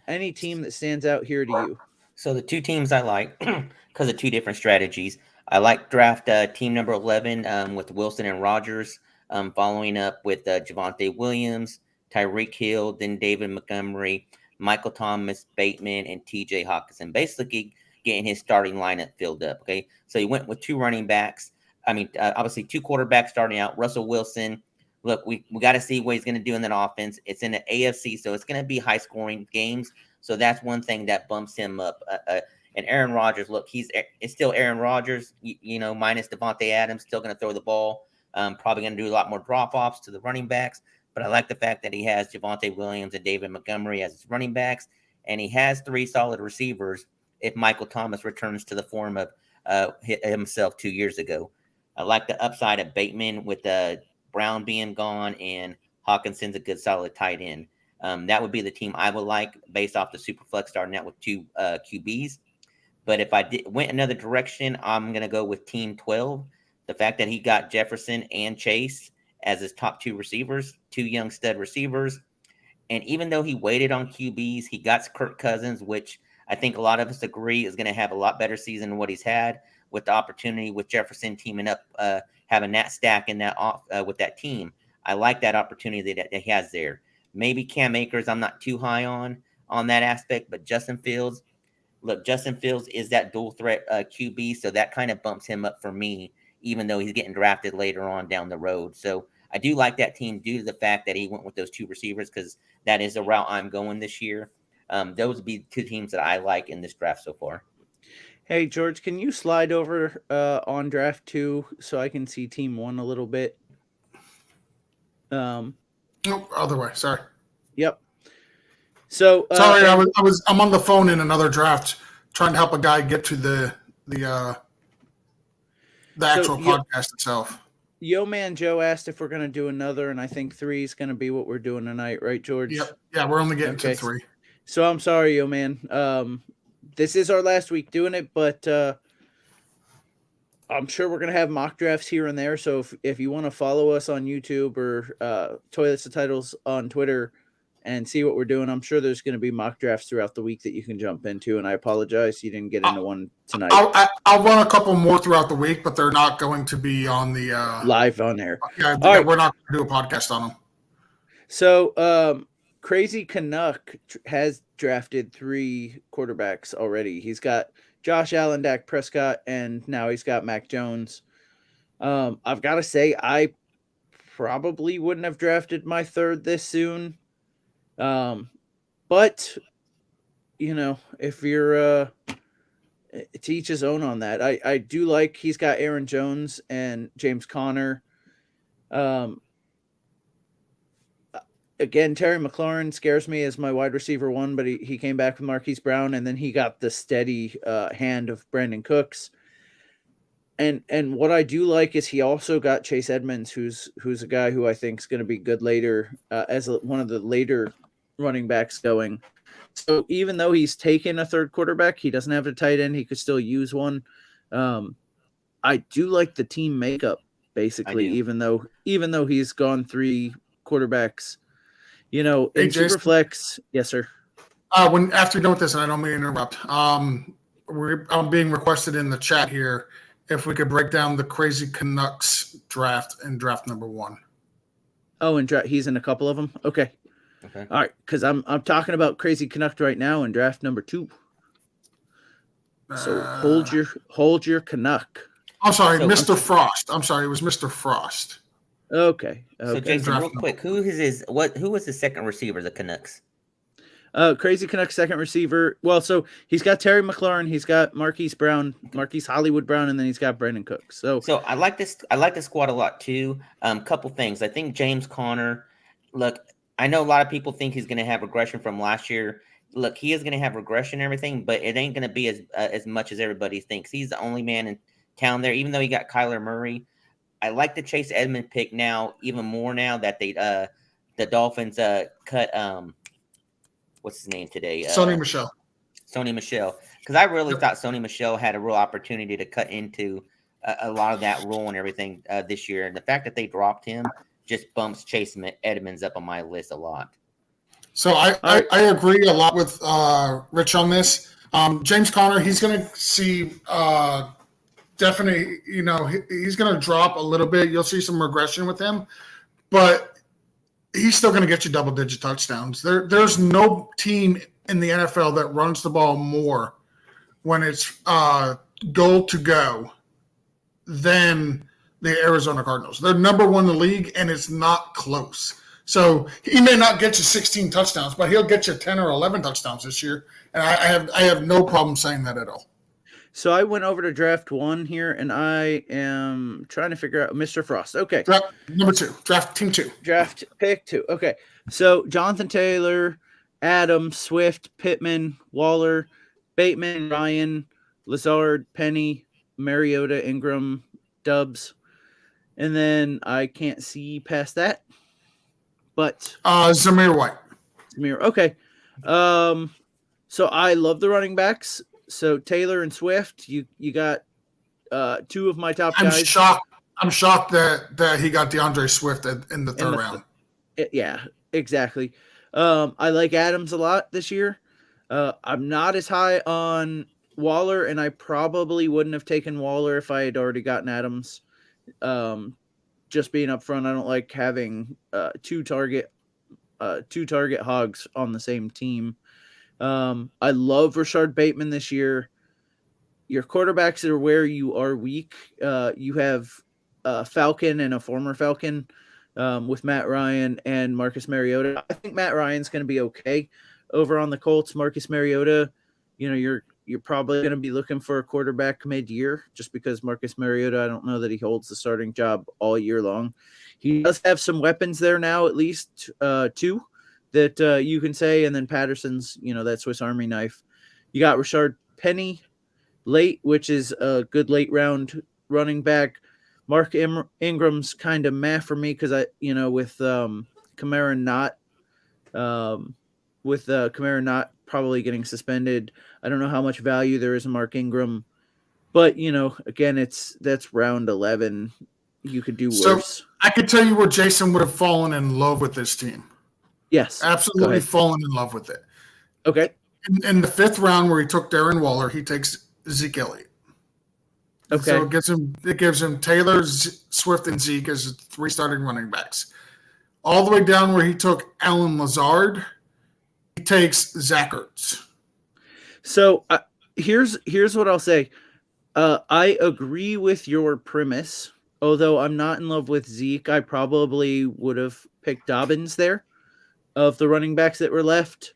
Any team that stands out here to you? So the two teams I like, because of two different strategies. I like draft team number 11 with Wilson and Rogers, following up with Javonte Williams, Tyreek Hill, then David Montgomery, Michael Thomas, Bateman, and T.J. Hawkinson. Basically getting his starting lineup filled up. Okay, so he went with two running backs. Obviously two quarterbacks starting out. Russell Wilson. Look, we got to see what he's going to do in that offense. It's in the AFC, so it's going to be high scoring games. So that's one thing that bumps him up. And Aaron Rodgers, look, it's still Aaron Rodgers, minus Devontae Adams, still going to throw the ball. Probably going to do a lot more drop-offs to the running backs. But I like the fact that he has Javonte Williams and David Montgomery as his running backs. And he has three solid receivers if Michael Thomas returns to the form of himself 2 years ago. I like the upside of Bateman with Brown being gone, and Hawkinson's a good solid tight end. That would be the team I would like based off the Superflex starting out with two QBs. But if I went another direction, I'm going to go with Team 12. The fact that he got Jefferson and Chase as his top two receivers, two young stud receivers. And even though he waited on QBs, he got Kirk Cousins, which I think a lot of us agree is going to have a lot better season than what he's had, with the opportunity with Jefferson teaming up, having that stack in that with that team. I like that opportunity that he has there. Maybe Cam Akers, I'm not too high on that aspect, but Justin Fields is that dual threat QB, so that kind of bumps him up for me, even though he's getting drafted later on down the road. So I do like that team due to the fact that he went with those two receivers, because that is the route I'm going this year. Those would be two teams that I like in this draft so far. Hey, George, can you slide over on draft 2 so I can see team 1 a little bit? Nope, other way. Sorry. Yep. So sorry, I'm on the phone in another draft trying to help a guy get to the actual podcast itself. Yo Man Joe asked if we're going to do another, and I think 3 is going to be what we're doing tonight, right, George? Yep. Yeah, we're only getting to 3. So I'm sorry, Yo Man. This is our last week doing it, but I'm sure we're going to have mock drafts here and there. So if you want to follow us on YouTube or Toilets to Titles on Twitter and see what we're doing, I'm sure there's going to be mock drafts throughout the week that you can jump into. And I apologize you didn't get into one tonight. I'll run a couple more throughout the week, but they're not going to be on the live on there. Yeah, right. We're not going to do a podcast on them. So Crazy Canuck has drafted 3 quarterbacks already. He's got Josh Allen, Dak Prescott, and now he's got Mac Jones. I've got to say, I probably wouldn't have drafted my 3rd this soon. But, if you're to each his own on that. I do like he's got Aaron Jones and James Conner. Again, Terry McLaurin scares me as my wide receiver 1, but he came back with Marquise Brown, and then he got the steady hand of Brandon Cooks. And what I do like is he also got Chase Edmonds, who's a guy who I think is going to be good later as one of the later running backs going. So even though he's taken a 3rd quarterback, he doesn't have a tight end. He could still use one. I do like the team makeup, basically, even though he's gone 3 quarterbacks. In Superflex, yes, sir. After you're done with this, and I don't mean to interrupt, I'm being requested in the chat here if we could break down the Crazy Canucks draft and draft number 1. Oh, and he's in a couple of them. Okay. All right, because I'm talking about Crazy Canuck right now in draft number 2. So hold your Canuck. I'm sorry, Mr. Frost. I'm sorry, it was Mr. Frost. Okay. So Jason, real quick, who was his second receiver, the Canucks? Crazy Canucks second receiver. Well, so he's got Terry McLaurin, he's got Marquise Hollywood Brown, and then he's got Brandon Cooks. So I like this squad a lot too. Couple things. I think James Conner. Look, I know a lot of people think he's going to have regression from last year. Look, he is going to have regression and everything, but it ain't going to be as much as everybody thinks. He's the only man in town there, even though he got Kyler Murray. I like the Chase Edmonds pick now, even more now that the Dolphins cut what's his name today? Sony Michel. Because I really thought Sony Michel had a real opportunity to cut into a lot of that role and everything this year. And the fact that they dropped him just bumps Chase Edmonds up on my list a lot. So I agree a lot with Rich on this. James Conner, he's going to see definitely, he's going to drop a little bit. You'll see some regression with him, but he's still going to get you double-digit touchdowns. There's no team in the NFL that runs the ball more when it's goal to go than the Arizona Cardinals. They're number one in the league, and it's not close. So he may not get you 16 touchdowns, but he'll get you 10 or 11 touchdowns this year, and I have no problem saying that at all. So I went over to draft 1 here, and I am trying to figure out Mr. Frost. Okay. Draft number 2. Draft team 2. Draft pick 2. Okay. So Jonathan Taylor, Adams, Swift, Pittman, Waller, Bateman, Ryan, Lazard, Penny, Mariota, Ingram, Dubs. And then I can't see past that. But Zamir White. Okay. So I love the running backs. So Taylor and Swift, you got 2 of my top guys. I'm shocked that he got DeAndre Swift in the third round. Yeah, exactly. I like Adams a lot this year. I'm not as high on Waller, and I probably wouldn't have taken Waller if I had already gotten Adams. Just being upfront, I don't like having two target hogs on the same team. I love Rashard Bateman this year. Your quarterbacks are where you are weak. You have Falcon and a former Falcon with Matt Ryan and Marcus Mariota. I think Matt Ryan's going to be okay over on the Colts. Marcus Mariota, you're probably going to be looking for a quarterback mid-year just because Marcus Mariota, I don't know that he holds the starting job all year long. He does have some weapons there now, at least 2. That you can say, and then Patterson's, that Swiss Army knife. You got Rashard Penny late, which is a good late round running back. Mark Ingram's kind of meh for me because with Kamara not probably getting suspended, I don't know how much value there is in Mark Ingram, but again, that's round 11. You could do worse. So I could tell you where Jason would have fallen in love with this team. Yes. Absolutely fallen in love with it. Okay. In the 5th round where he took Darren Waller, he takes Zeke Elliott. Okay. So it gives him Taylor, Swift, and Zeke as 3 starting running backs. All the way down where he took Allen Lazard, he takes Zach Ertz. So here's what I'll say. I agree with your premise, although I'm not in love with Zeke. I probably would have picked Dobbins there. Of the running backs that were left,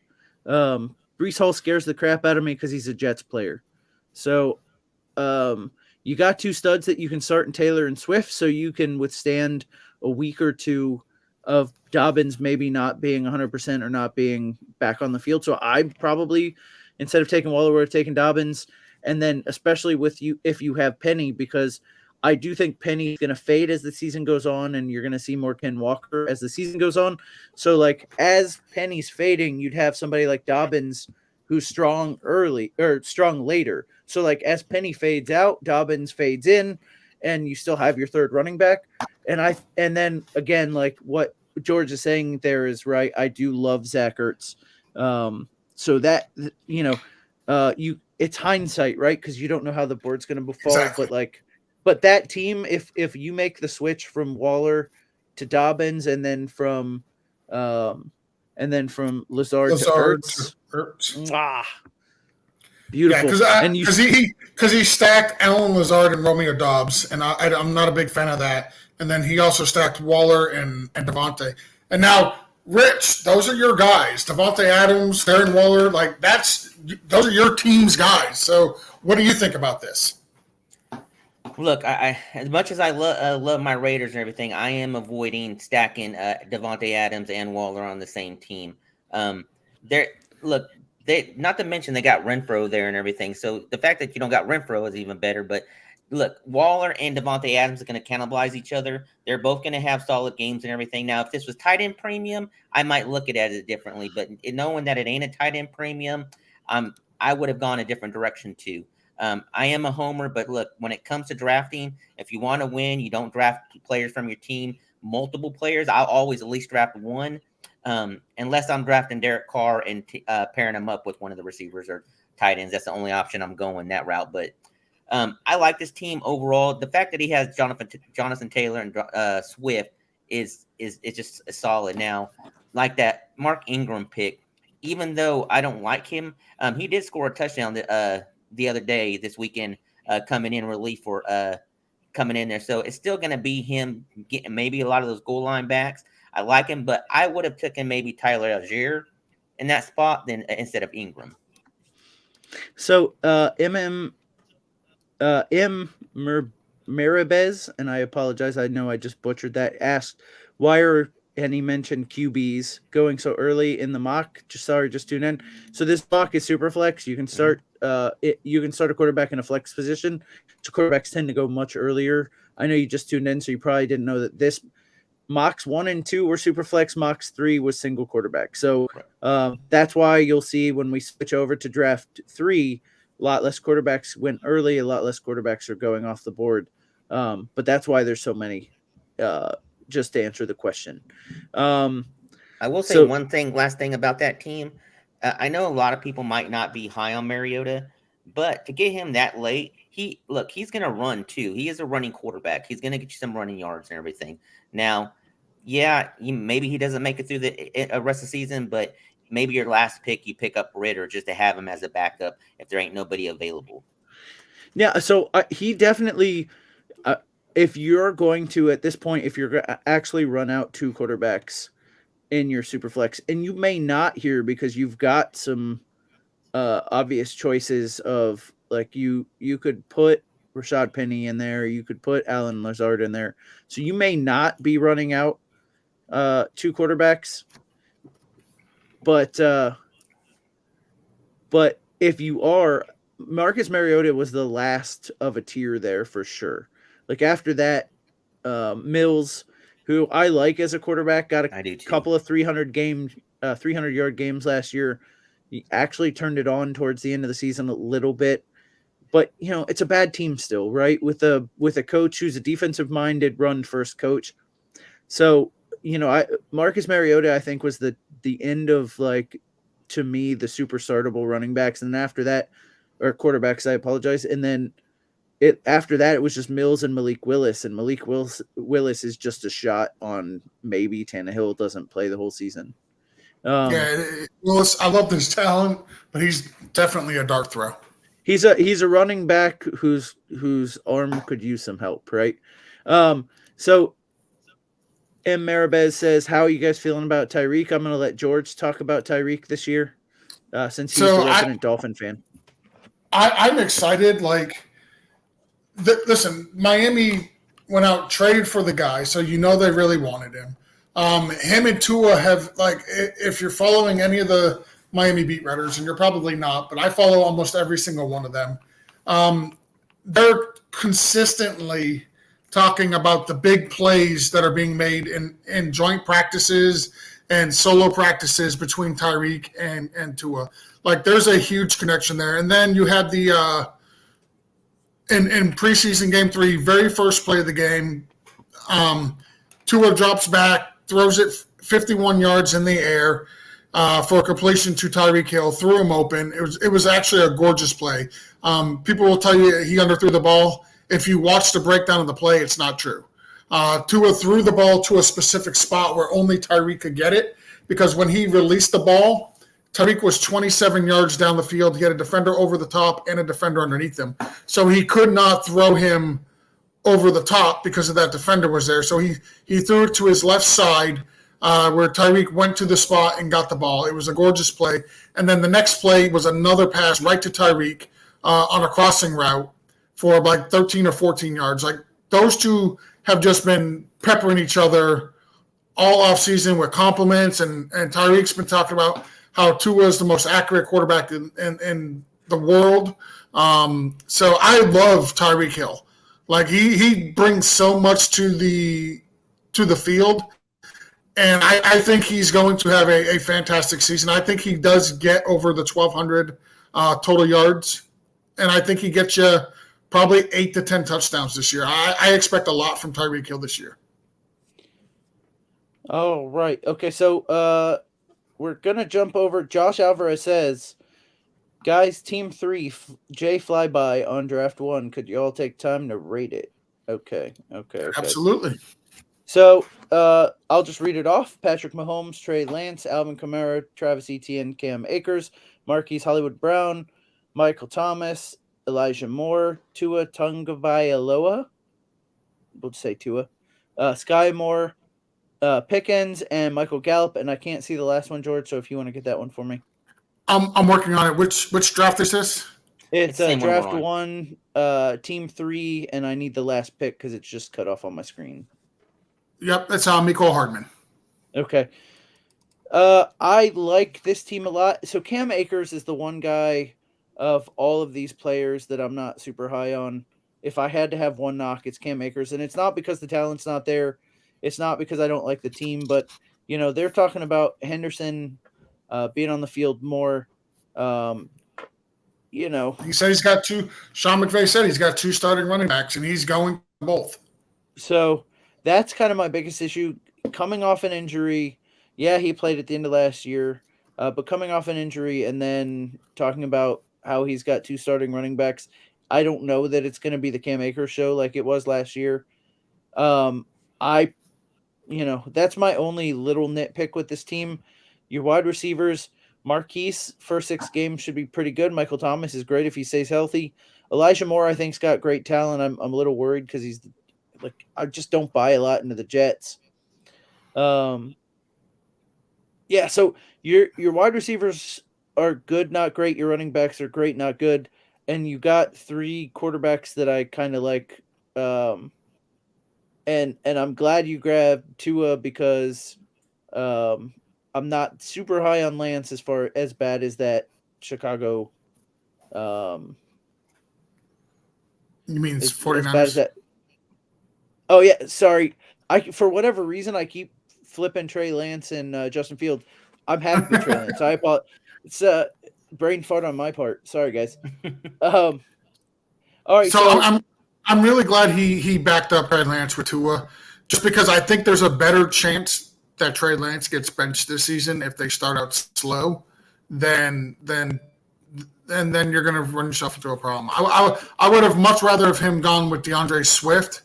Breece Hall scares the crap out of me because he's a Jets player. So you got 2 studs that you can start in Taylor and Swift, so you can withstand a week or 2 of Dobbins maybe not being 100% or not being back on the field. So I probably, instead of taking Waller, would have taken Dobbins. And then especially with you, if you have Penny, because I do think Penny's going to fade as the season goes on, and you're going to see more Ken Walker as the season goes on. So, as Penny's fading, you'd have somebody like Dobbins who's strong early or strong later. So, as Penny fades out, Dobbins fades in, and you still have your 3rd running back. And then again, what George is saying there is right. I do love Zach Ertz. So that it's hindsight, right? Because you don't know how the board's going to fall, exactly. But that team, if you make the switch from Waller to Dobbins and then from Lazard to Ertz. Beautiful. Yeah, because he stacked Allen Lazard and Romeo Doubs, and I'm not a big fan of that. And then he also stacked Waller and Devontae. And now, Rich, those are your guys. Devontae Adams, Darren Waller, those are your team's guys. So what do you think about this? Look, I as much as I love my Raiders and everything, I am avoiding stacking Devontae Adams and Waller on the same team. They not to mention they got Renfro there and everything. So the fact that you don't got Renfro is even better. But look, Waller and Devontae Adams are going to cannibalize each other. They're both going to have solid games and everything. Now, if this was tight end premium, I might look at it differently. But knowing that it ain't a tight end premium, I would have gone a different direction too. I am a homer, but look, when it comes to drafting, if you want to win, you don't draft players from your team, multiple players. I'll always at least draft 1, unless I'm drafting Derek Carr and pairing him up with one of the receivers or tight ends. That's the only option I'm going that route. But I like this team overall. The fact that he has Jonathan Taylor and Swift is just solid. Now, like that Mark Ingram pick, even though I don't like him, he did score a touchdown the other day this weekend, coming in relief for coming in there. So it's still going to be him getting maybe a lot of those goal line backs. I like him, but I would have taken maybe Tyler Algier in that spot then instead of Ingram. So Maribez, and I apologize, I know I just butchered that, asked and he mentioned QBs going so early in the mock. Just tune in. So this mock is super flex. You can start you can start a quarterback in a flex position. So quarterbacks tend to go much earlier. I know you just tuned in, so you probably didn't know that this mocks 1 and 2 were super flex, mocks 3 was single quarterback. So that's why you'll see when we switch over to draft 3, a lot less quarterbacks went early, a lot less quarterbacks are going off the board. But that's why there's so many, just to answer the question. I will say last thing about that team. I know a lot of people might not be high on Mariota, but to get him that late, he's going to run too. He is a running quarterback. He's going to get you some running yards and everything. Now, yeah, maybe he doesn't make it through the rest of the season, but maybe your last pick, you pick up Ritter just to have him as a backup if there ain't nobody available. Yeah, so he definitely, if you're going to, at this point, if you're going to actually run out 2 quarterbacks in your super flex, and you may not here because you've got some obvious choices of, like, you could put Rashad Penny in there, you could put Alan Lazard in there, so you may not be running out 2 quarterbacks, but if you are, Marcus Mariota was the last of a tier there for sure. Like after that, Mills, who I like as a quarterback, got a couple of 300-yard games last year. He actually turned it on towards the end of the season a little bit, but it's a bad team still, right? With a coach who's a defensive-minded, run-first coach. So Marcus Mariota, I think, was the end of, like, to me, the super startable running backs, and then after that, or quarterbacks, I apologize, and then after that, it was just Mills and Malik Willis, and Malik Willis is just a shot on maybe Tannehill doesn't play the whole season. Willis, I love his talent, but he's definitely a dart throw. He's a running back whose arm could use some help, right? So M. Maribez says, how are you guys feeling about Tyreek? I'm going to let George talk about Tyreek this year, since he's the resident Dolphin fan. I'm excited. Listen, Miami went out, traded for the guy, so they really wanted him. Him and Tua have, if you're following any of the Miami beat writers, and you're probably not, but I follow almost every single one of them, they're consistently talking about the big plays that are being made in joint practices and solo practices between Tyreek and Tua. There's a huge connection there. And then you had the in preseason game 3, very first play of the game, Tua drops back, throws it 51 yards in the air for a completion to Tyreek Hill, threw him open. It was actually a gorgeous play. People will tell you he underthrew the ball. If you watch the breakdown of the play, it's not true. Tua threw the ball to a specific spot where only Tyreek could get it, because when he released the ball, Tyreek was 27 yards down the field. He had a defender over the top and a defender underneath him. So he could not throw him over the top because of that defender was there. So he threw it to his left side where Tyreek went to the spot and got the ball. It was a gorgeous play. And then the next play was another pass right to Tyreek on a crossing route for 13 or 14 yards. Those two have just been peppering each other all offseason with compliments, and Tyreek's been talking about how Tua is the most accurate quarterback in the world. So I love Tyreek Hill. He brings so much to the field, and I think he's going to have a fantastic season. I think he does get over the 1,200 total yards, and I think he gets you probably 8 to 10 touchdowns this year. I expect a lot from Tyreek Hill this year. Oh, right. Okay, so we're going to jump over. Josh Alvarez says, Guys, Team 3, Jay Flyby on Draft 1. Could you all take time to rate it? Okay. Absolutely. So I'll just read it off. Patrick Mahomes, Trey Lance, Alvin Kamara, Travis Etienne, Cam Akers, Marquise Hollywood Brown, Michael Thomas, Elijah Moore, Tua Tagovailoa. We'll just say Tua. Sky Moore, Pickens, and Michael Gallup. And I can't see the last one, George, so if you want to get that one for me. I'm working on it. Which draft is this? It's the same one we're Draft on. 1, Team 3, and I need the last pick because it's just cut off on my screen. Yep, that's Mecole Hardman. Okay. I like this team a lot. So Cam Akers is the one guy of all of these players that I'm not super high on. If I had to have one knock, it's Cam Akers. And it's not because the talent's not there. It's not because I don't like the team. But, they're talking about Henderson being on the field more. He said he's got two. Sean McVay said he's got two starting running backs, and he's going both. So that's kind of my biggest issue. Coming off an injury, yeah, he played at the end of last year, but coming off an injury and then talking about how he's got two starting running backs, I don't know that it's going to be the Cam Akers show like it was last year. That's my only little nitpick with this team. Your wide receivers, Marquise, first 6 games should be pretty good. Michael Thomas is great if he stays healthy. Elijah Moore, I think, has got great talent. I'm a little worried because he's I just don't buy a lot into the Jets. So your wide receivers are good, not great. Your running backs are great, not good. And you got 3 quarterbacks that I kind of like. And I'm glad you grabbed Tua because I'm not super high on Lance as bad as that Chicago. You mean it's 49ers? As bad as that. Oh yeah, sorry. For whatever reason I keep flipping Trey Lance and Justin Fields. I'm happy with Trey Lance. I apologize. It's brain fart on my part. Sorry, guys. All right. So I'm really glad he backed up Trey Lance with Tua, just because I think there's a better chance that Trey Lance gets benched this season if they start out slow, then you're going to run yourself into a problem. I would have much rather have him gone with DeAndre Swift,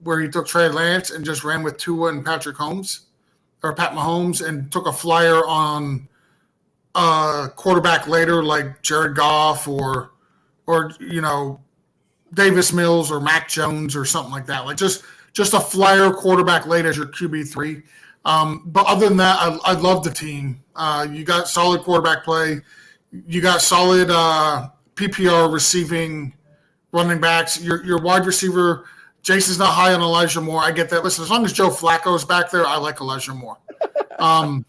where he took Trey Lance and just ran with Tua and Pat Mahomes and took a flyer on a quarterback later like Jared Goff or Davis Mills or Mac Jones or something like that. Like just a flyer quarterback late as your QB3. But other than that, I love the team. You got solid quarterback play. You got solid PPR receiving running backs. Your wide receiver, Jason's not high on Elijah Moore. I get that. Listen, as long as Joe Flacco's back there, I like Elijah Moore. I'm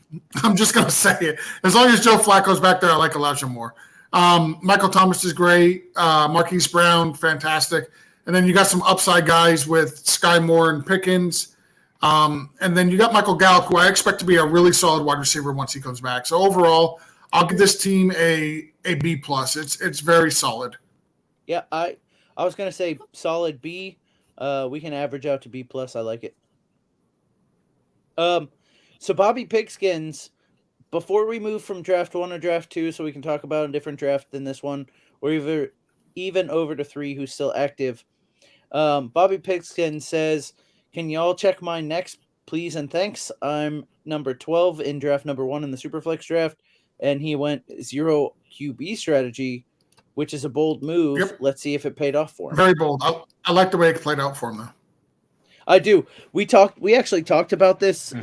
just going to say it. As long as Joe Flacco's back there, I like Elijah Moore. Michael Thomas is great. Marquise Brown, fantastic. And then you got some upside guys with Sky Moore and Pickens. And then you got Michael Gallup, who I expect to be a really solid wide receiver once he comes back. So overall, I'll give this team a B+. It's very solid. Yeah, I was going to say solid B. We can average out to B+. I like it. So Bobby Pigskins, before we move from draft 1 to draft 2, so we can talk about a different draft than this one, or even over to 3 who's still active. Bobby Pigskin says, can y'all check my next, please and thanks? I'm number 12 in draft number 1 in the Superflex draft, and he went 0 QB strategy, which is a bold move. Yep. Let's see if it paid off for him. Very bold. I like the way it played out for him, though. I do. We actually talked about this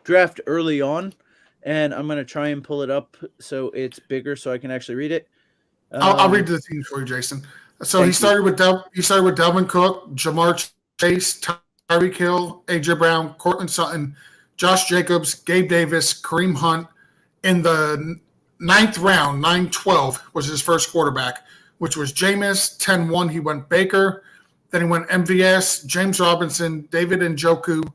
draft early on, and I'm going to try and pull it up so it's bigger so I can actually read it. I'll read the teams for you, Jason. So he started with Delvin Cook, Jamar Chase, Tyreek Hill, AJ Brown, Cortland Sutton, Josh Jacobs, Gabe Davis, Kareem Hunt. In the 9th round, 9-12 was his first quarterback, which was Jameis. 10-1, he went Baker. Then he went MVS, James Robinson, David Njoku,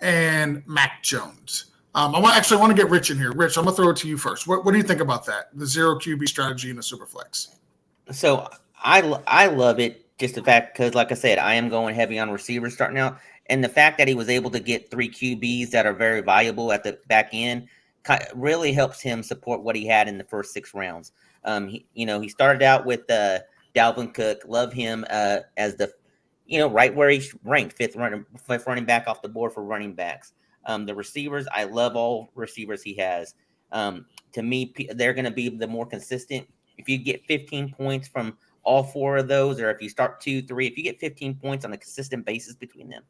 and Mac Jones. I want to get Rich in here. Rich, I'm going to throw it to you first. What do you think about that, the 0 QB strategy in the Superflex? So I love it, just the fact because, like I said, I am going heavy on receivers starting out. And the fact that he was able to get 3 QBs that are very valuable at the back end really helps him support what he had in the first 6 rounds. He started out with Dalvin Cook. Love him as the, right where he's ranked, fifth running back off the board for running backs. The receivers, I love all receivers he has. To me, they're going to be the more consistent. If you get 15 points from all 4 of those, or if you start 2, 3, if you get 15 points on a consistent basis between them,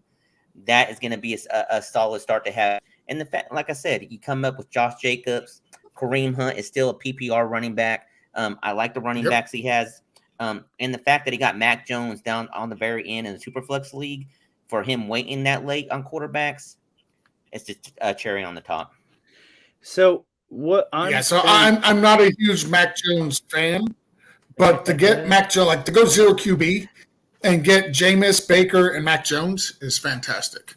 that is going to be a solid start to have. And the fact, like I said, you come up with Josh Jacobs, Kareem Hunt is still a PPR running back. I like the running backs he has. And the fact that he got Mac Jones down on the very end in the Superflex League, for him waiting that late on quarterbacks, it's just a cherry on the top. So what I'm not a huge Mac Jones fan, but to get Mac Jones, like to go 0 QB and get Jameis, Baker, and Mac Jones is fantastic.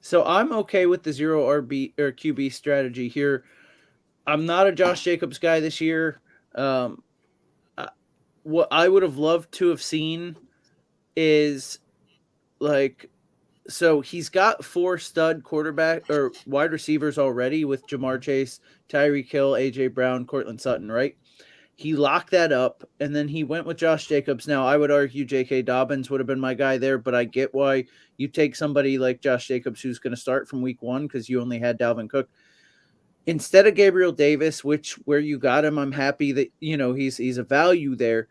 So I'm okay with the 0 RB or QB strategy here. I'm not a Josh Jacobs guy this year. What I would have loved to have seen is so he's got 4 stud quarterback or wide receivers already with Jamar Chase, Tyreek Hill, AJ Brown, Cortland Sutton, right? He locked that up, and then he went with Josh Jacobs. Now, I would argue J.K. Dobbins would have been my guy there, but I get why you take somebody like Josh Jacobs who's going to start from week 1 because you only had Dalvin Cook. Instead of Gabriel Davis, where you got him, I'm happy that, he's a value there.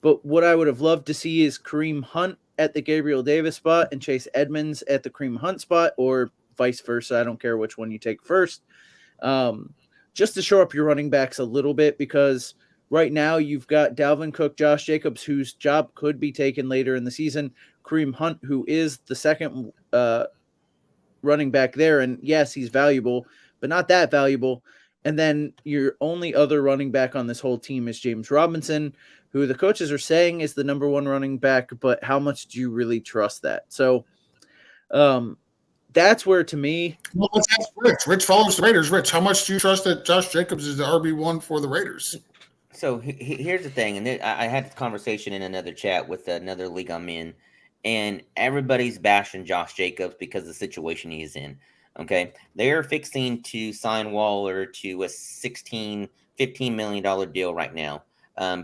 But what I would have loved to see is Kareem Hunt at the Gabriel Davis spot and Chase Edmonds at the Kareem Hunt spot, or vice versa. I don't care which one you take first. Just to show up your running backs a little bit, because right now you've got Dalvin Cook, Josh Jacobs, whose job could be taken later in the season, Kareem Hunt, who is the second running back there. And yes, he's valuable, but not that valuable. And then your only other running back on this whole team is James Robinson, who the coaches are saying is the number 1 running back, but how much do you really trust that? So that's where, to me... Well, let's ask Rich. Rich follows the Raiders. Rich, how much do you trust that Josh Jacobs is the RB1 for the Raiders? So here's the thing, and I had this conversation in another chat with another league I'm in, and everybody's bashing Josh Jacobs because of the situation he's in. Okay, they're fixing to sign Waller to a $15 million deal right now.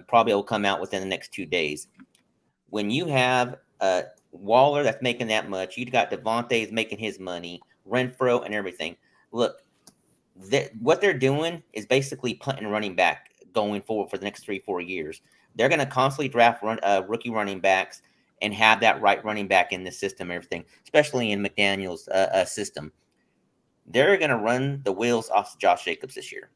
Probably will come out within the next 2 days. When you have Waller that's making that much, you got Devontae's making his money, Renfro and everything. Look, what they're doing is basically punting running back going forward for the next 3-4 years. They're going to constantly draft rookie running backs and have that right running back in the system, everything, especially in McDaniel's system. They're going to run the wheels off Josh Jacobs this year.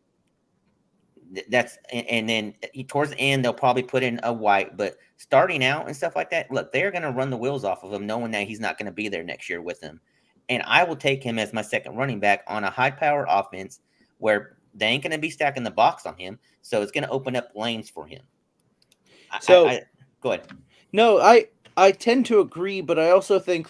And then towards the end, they'll probably put in a White, but starting out and stuff like that, look, they're going to run the wheels off of him, knowing that he's not going to be there next year with them. And I will take him as my second running back on a high-power offense where they ain't going to be stacking the box on him, so it's going to open up lanes for him. So go ahead. No, I tend to agree, but I also think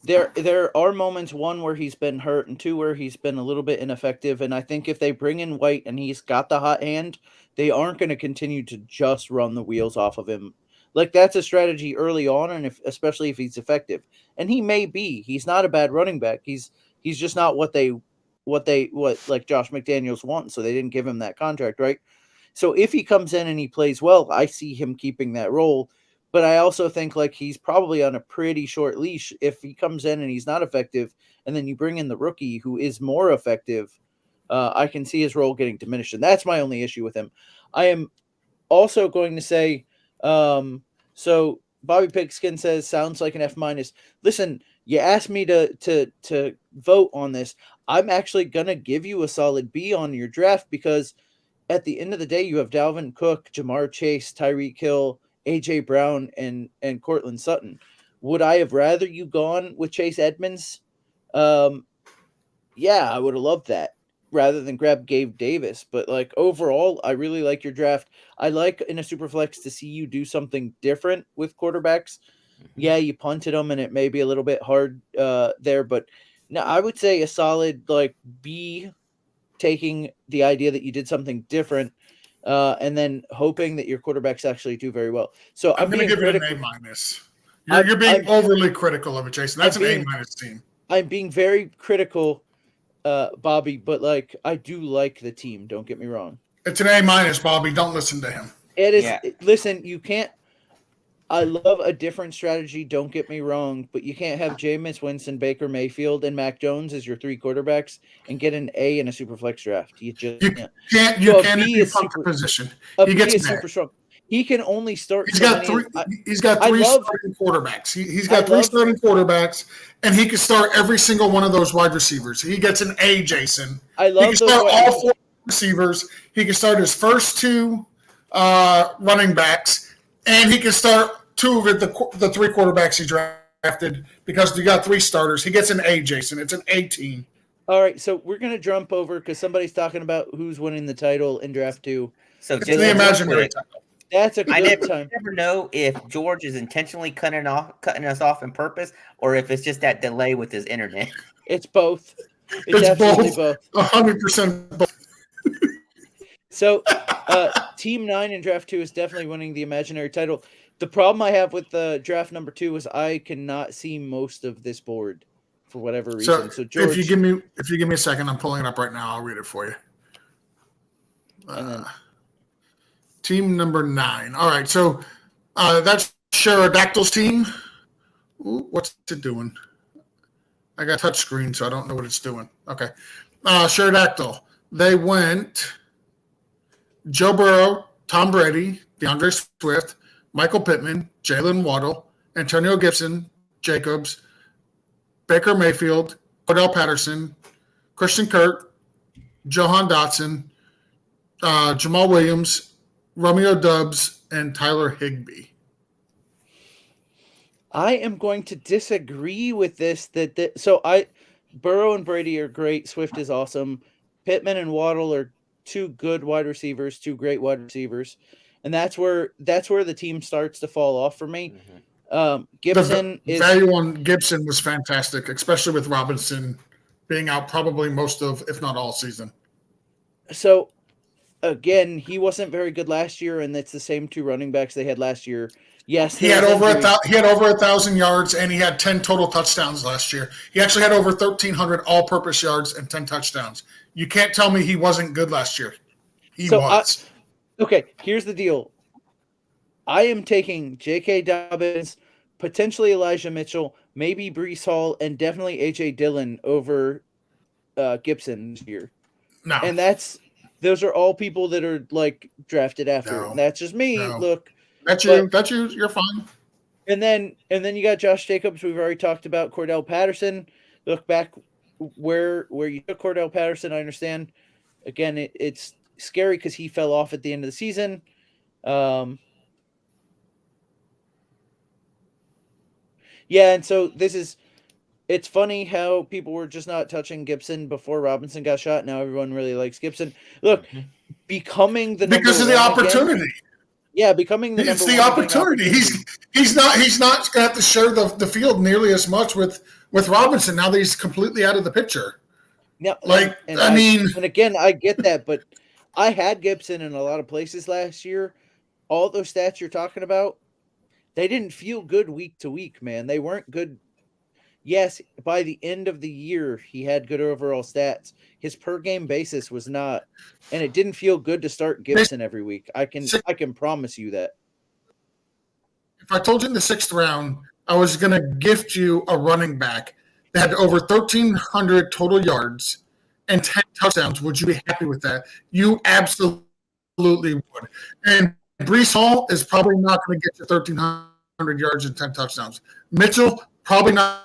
there are moments, 1, where he's been hurt, and 2, where he's been a little bit ineffective. And I think if they bring in White and he's got the hot hand, they aren't going to continue to just run the wheels off of him. That's a strategy early on, and especially if he's effective. And he may be. He's not a bad running back. He's just not what Josh McDaniels want, so they didn't give him that contract, right? So if he comes in and he plays well, I see him keeping that role. But I also think he's probably on a pretty short leash if he comes in and he's not effective, and then you bring in the rookie who is more effective. I can see his role getting diminished, and that's my only issue with him. I am also going to say, so Bobby Pigskin says, sounds like an F-. Listen, you asked me to vote on this. I'm actually going to give you a solid B on your draft, because at the end of the day, you have Dalvin Cook, Jamar Chase, Tyreek Hill, AJ Brown, and Cortland Sutton. Would I have rather you gone with Chase Edmonds? Yeah, I would have loved that rather than grab Gabe Davis. But overall, I really like your draft. I like in a super flex to see you do something different with quarterbacks. Mm-hmm. Yeah, you punted them and it may be a little bit hard there, but no, I would say a solid B, taking the idea that you did something different. And then hoping that your quarterbacks actually do very well. So I'm going to give it an A-. You're being overly critical of it, Jason. That's an A- team. I'm being very critical Bobby, but like I do like the team. Don't get me wrong. It's an A-, Bobby. Don't listen to him. It is. Yeah. Listen, you can't. I love a different strategy. Don't get me wrong, but you can't have Jameis Winston, Baker Mayfield, and Mac Jones as your three quarterbacks and get an A in a super flex draft. You just You can't. can't. So You a can't B do is punter super. position. A He B gets is mad. super strong. He can only start. He's so got many- three. I- He's got I three love- starting quarterbacks. He's I got three love- starting quarterbacks, and he can start every single one of those wide receivers. He gets an A, Jason. I He love can those start wide- all four receivers. He can start his first two running backs, and he can start two of the three quarterbacks he drafted because you got three starters. He gets an A, Jason. It's an A team. All right, so we're gonna jump over because somebody's talking about who's winning the title in draft 2. So It's just the real imaginary quick, title. That's a I good time. never know if George is intentionally cutting us off on purpose, or if it's just that delay with his internet. It's both. It's absolutely both. 100% both. So, Team 9 in Draft 2 is definitely winning the imaginary title. The problem I have with the draft number 2 is I cannot see most of this board for whatever reason. So George, if you give me a second, I'm pulling it up right now. I'll read it for you. and then Team number 9. All right, so that's Pterodactyl's team. Ooh, what's it doing? I got touch screen, so I don't know what it's doing. Okay. Pterodactyl. They went Joe Burrow, Tom Brady, DeAndre Swift, Michael Pittman, Jalen Waddle, Antonio Gibson, Jacobs, Baker Mayfield, Cordell Patterson, Christian Kirk, Johan Dotson, Jamal Williams, Romeo Doubs, and Tyler Higbee. I am going to disagree with this. Burrow and Brady are great. Swift is awesome. Pittman and Waddle are two good wide receivers, two great wide receivers, and that's where the team starts to fall off for me. Gibson The is value on Gibson was fantastic, especially with Robinson being out probably most of, if not all, season. so. Again, he wasn't very good last year, and it's the same two running backs they had last year. Yes, He had over 1,000 yards, and he had 10 total touchdowns last year. He actually had over 1,300 all-purpose yards and 10 touchdowns. You can't tell me he wasn't good last year. He was. Okay, here's the deal. I am taking J.K. Dobbins, potentially Elijah Mitchell, maybe Breece Hall, and definitely A.J. Dillon over Gibson this year. No. And those are all people that are like drafted after. No. That's just me. No. Look. That's you. That's you. You're fine. And then you got Josh Jacobs. We've already talked about Cordell Patterson. Look back where you took Cordell Patterson. I understand. Again, it's scary because he fell off at the end of the season. Yeah, and so it's funny how people were just not touching Gibson before Robinson got shot. Now everyone really likes Gibson. Look, becoming the because of the opportunity. Again, yeah, becoming the it's number the one opportunity. He's not going to have to share the field nearly as much with Robinson now that he's completely out of the picture. Yeah, and again, I get that, but I had Gibson in a lot of places last year. All those stats you're talking about, they didn't feel good week to week, man. They weren't good. Yes, by the end of the year, he had good overall stats. His per game basis was not, and it didn't feel good to start Gibson every week. I can promise you that. If I told you in the 6th round, I was going to gift you a running back that had over 1,300 total yards and 10 touchdowns, would you be happy with that? You absolutely would. And Breece Hall is probably not going to get you 1,300 yards and 10 touchdowns. Mitchell, probably not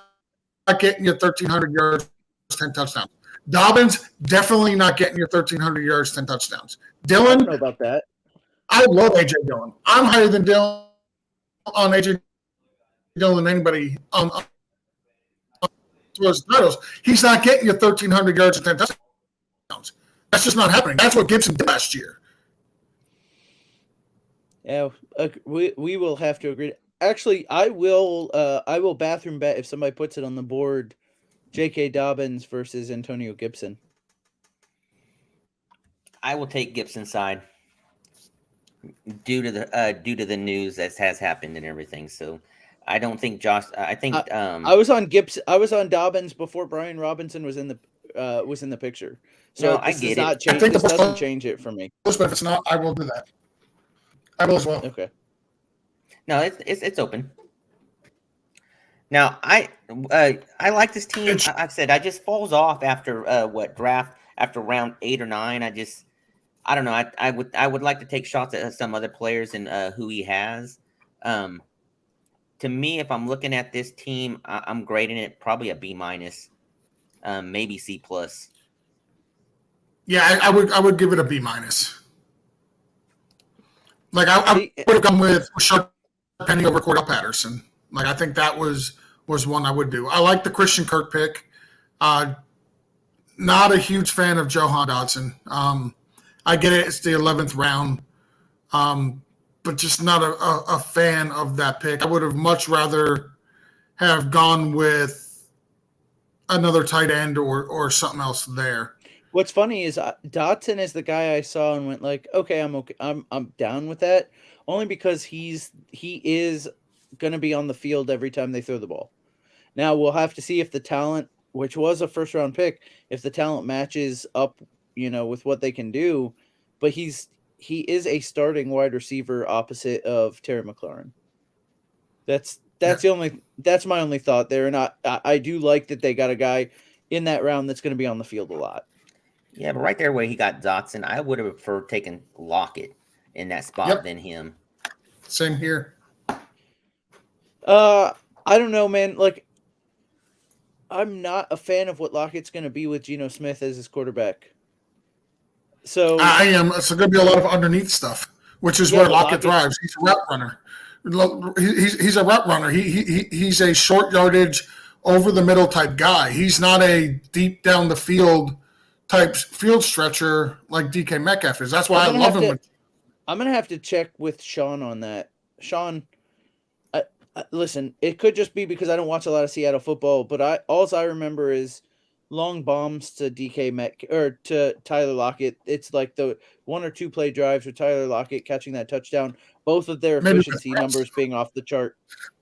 getting you 1,300 yards, 10 touchdowns. Dobbins, definitely not getting you 1,300 yards, 10 touchdowns. Dillon, I don't know about that. I love A.J. Dillon. I'm higher than Dillon on A.J. Dillon than anybody on those titles. He's not getting you 1,300 yards and 10 touchdowns. That's just not happening. That's what Gibson did last year. Yeah, we will have to agree. Actually, I will bathroom bet if somebody puts it on the board, J.K. Dobbins versus Antonio Gibson. I will take Gibson's side due to the news that has happened and everything. So I don't think Josh. I think I was on Gibson. I was on Dobbins before Brian Robinson was in the was in the picture. So No, I this does get not it. change. think This the doesn't change it for me. But if it's not, I will do that. I will as well. Okay. No, it's open. Now I like this team. It's, Like I said, I just falls off after draft after round 8 or 9. I don't know. I would like to take shots at some other players and who he has. To me, if I'm looking at this team, I'm grading it probably a B minus, maybe C plus. yeah, I would give it a B minus. Like I would have gone with Sharp Penny over Cordell Patterson. Like I think that was one I would do. I like the Christian Kirk pick. Not a huge fan of Johan Dotson. I get it; it's the 11th round, but just not a fan of that pick. I would have much rather have gone with another tight end or something else there. What's funny is Dotson is the guy I saw and went like, okay, I'm okay. I'm down with that. Only because he is going to be on the field every time they throw the ball. Now we'll have to see if the talent, which was a first round pick, if the talent matches up, with what they can do. But he is a starting wide receiver opposite of Terry McLaurin. That's my only thought there. And I do like that they got a guy in that round that's going to be on the field a lot. Yeah, but right there where he got Dotson, I would have preferred taking Lockett in that spot than him. Same here. I don't know, man. Like, I'm not a fan of what Lockett's going to be with Geno Smith as his quarterback. So I am. It's going to be a lot of underneath stuff, which is where Lockett thrives. He's a route runner. He's a route runner. He's a short yardage, over the middle type guy. He's not a deep down the field type field stretcher like DK Metcalf is. That's why I love him. I'm going to have to check with Sean on that. Sean, listen, it could just be because I don't watch a lot of Seattle football, but all I remember is long bombs to DK Metcalf or to Tyler Lockett. It's like the 1 or 2 play drives with Tyler Lockett catching that touchdown. Both of their efficiency numbers being off the chart.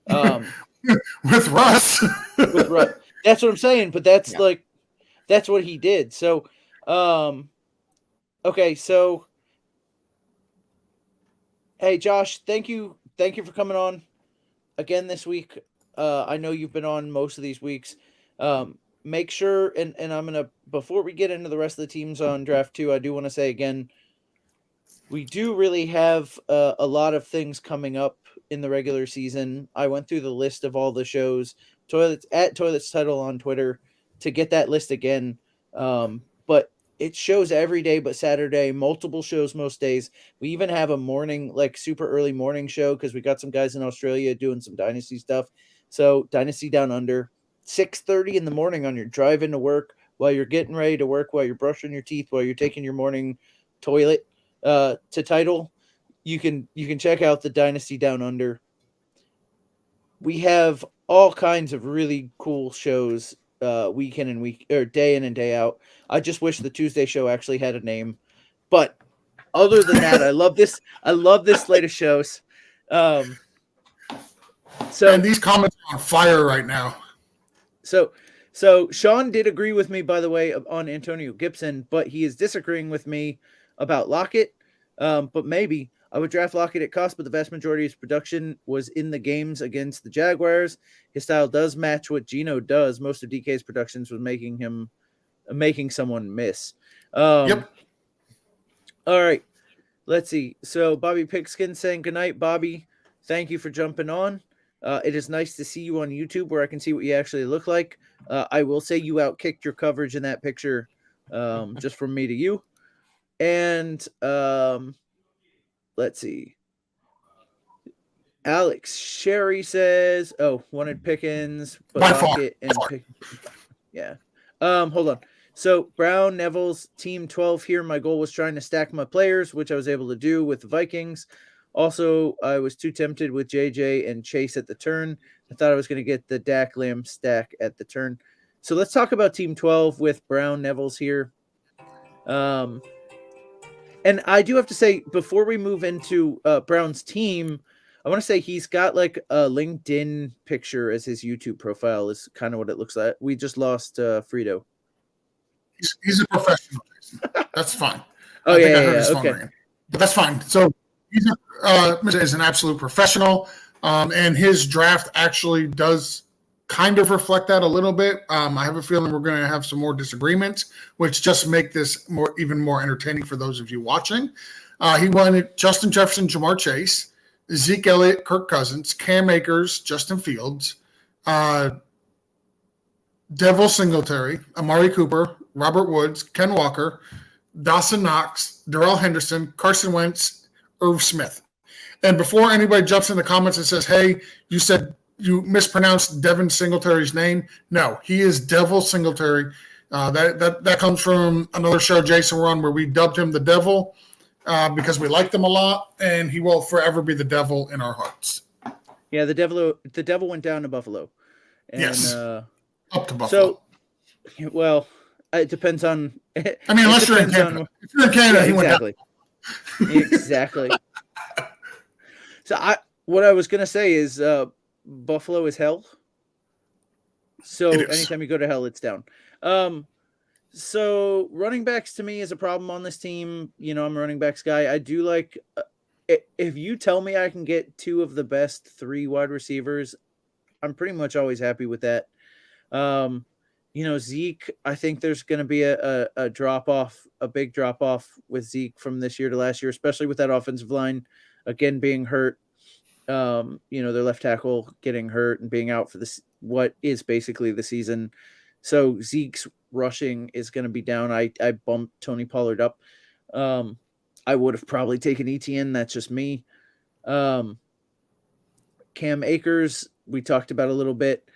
With Russ. With Russ. That's what I'm saying, but that's that's what he did. So, okay, so hey Josh, thank you for coming on again this week. I know you've been on most of these weeks. Make sure, and I'm gonna, before we get into the rest of the teams on draft 2, I do want to say again, we do really have a lot of things coming up in the regular season. I went through the list of all the shows, Toilets Title on Twitter, to get that list again. But it shows every day but Saturday, multiple shows most days. We even have a morning, like super early morning show because we got some guys in Australia doing some Dynasty stuff. So Dynasty Down Under, 6:30 in the morning on your drive into work, while you're getting ready to work, while you're brushing your teeth, while you're taking your morning toilet to Title. You can check out the Dynasty Down Under. We have all kinds of really cool shows week in and week, or day in and day out. I just wish the Tuesday show actually had a name. But other than that, I love this slate of shows. So, and these comments are on fire right now. So Sean did agree with me, by the way, on Antonio Gibson, but he is disagreeing with me about Lockett. But maybe I would draft Lockett at cost, but the vast majority of his production was in the games against the Jaguars. His style does match what Geno does. Most of DK's productions was making someone miss. Yep. All right. Let's see. So Bobby Pigskin saying goodnight, Bobby. Thank you for jumping on. It is nice to see you on YouTube where I can see what you actually look like. I will say you outkicked your coverage in that picture, just from me to you. And let's see. Alex Sherry says, wanted Pickens, but Lockett and yeah. Hold on. So Brown, Neville's team 12 here. My goal was trying to stack my players, which I was able to do with the Vikings. Also, I was too tempted with JJ and Chase at the turn. I thought I was going to get the Dak Lamb stack at the turn. So let's talk about team 12 with Brown, Neville's here. And I do have to say, before we move into Brown's team, I want to say he's got like a LinkedIn picture as his YouTube profile is kind of what it looks like. We just lost Frito. He's a professional. That's fine. Oh, I think yeah, I heard yeah, his phone okay. ringing. But that's fine. So he's is an absolute professional, and his draft actually does kind of reflect that a little bit. I have a feeling we're going to have some more disagreements, which just make this even more entertaining for those of you watching. He wanted Justin Jefferson, Jamar Chase, Zeke Elliott, Kirk Cousins, Cam Akers, Justin Fields, Devil Singletary, Amari Cooper, Robert Woods, Ken Walker, Dawson Knox, Darrell Henderson, Carson Wentz, Irv Smith. And before anybody jumps in the comments and says, hey, you said you mispronounced Devin Singletary's name. No, he is Devil Singletary. That comes from another show Jason were on where we dubbed him the Devil because we liked him a lot, and he will forever be the Devil in our hearts. Yeah, the devil went down to Buffalo. And, yes, up to Buffalo. So, well, it depends on. I mean, unless you're in Canada. If you're in Canada, he went down. Exactly. So what I was gonna say is Buffalo is hell. So anytime you go to hell, it's down. So running backs to me is a problem on this team. You know, I'm a running backs guy. I do like if you tell me I can get 2 of the best 3 wide receivers, I'm pretty much always happy with that. You know, Zeke, I think there's going to be a drop off, a big drop off with Zeke from this year to last year, especially with that offensive line again being hurt. You know, their left tackle getting hurt and being out for this, what is basically the season. So Zeke's rushing is going to be down. I bumped Tony Pollard up. I would have probably taken ETN. That's just me. Cam Akers, we talked about a little bit.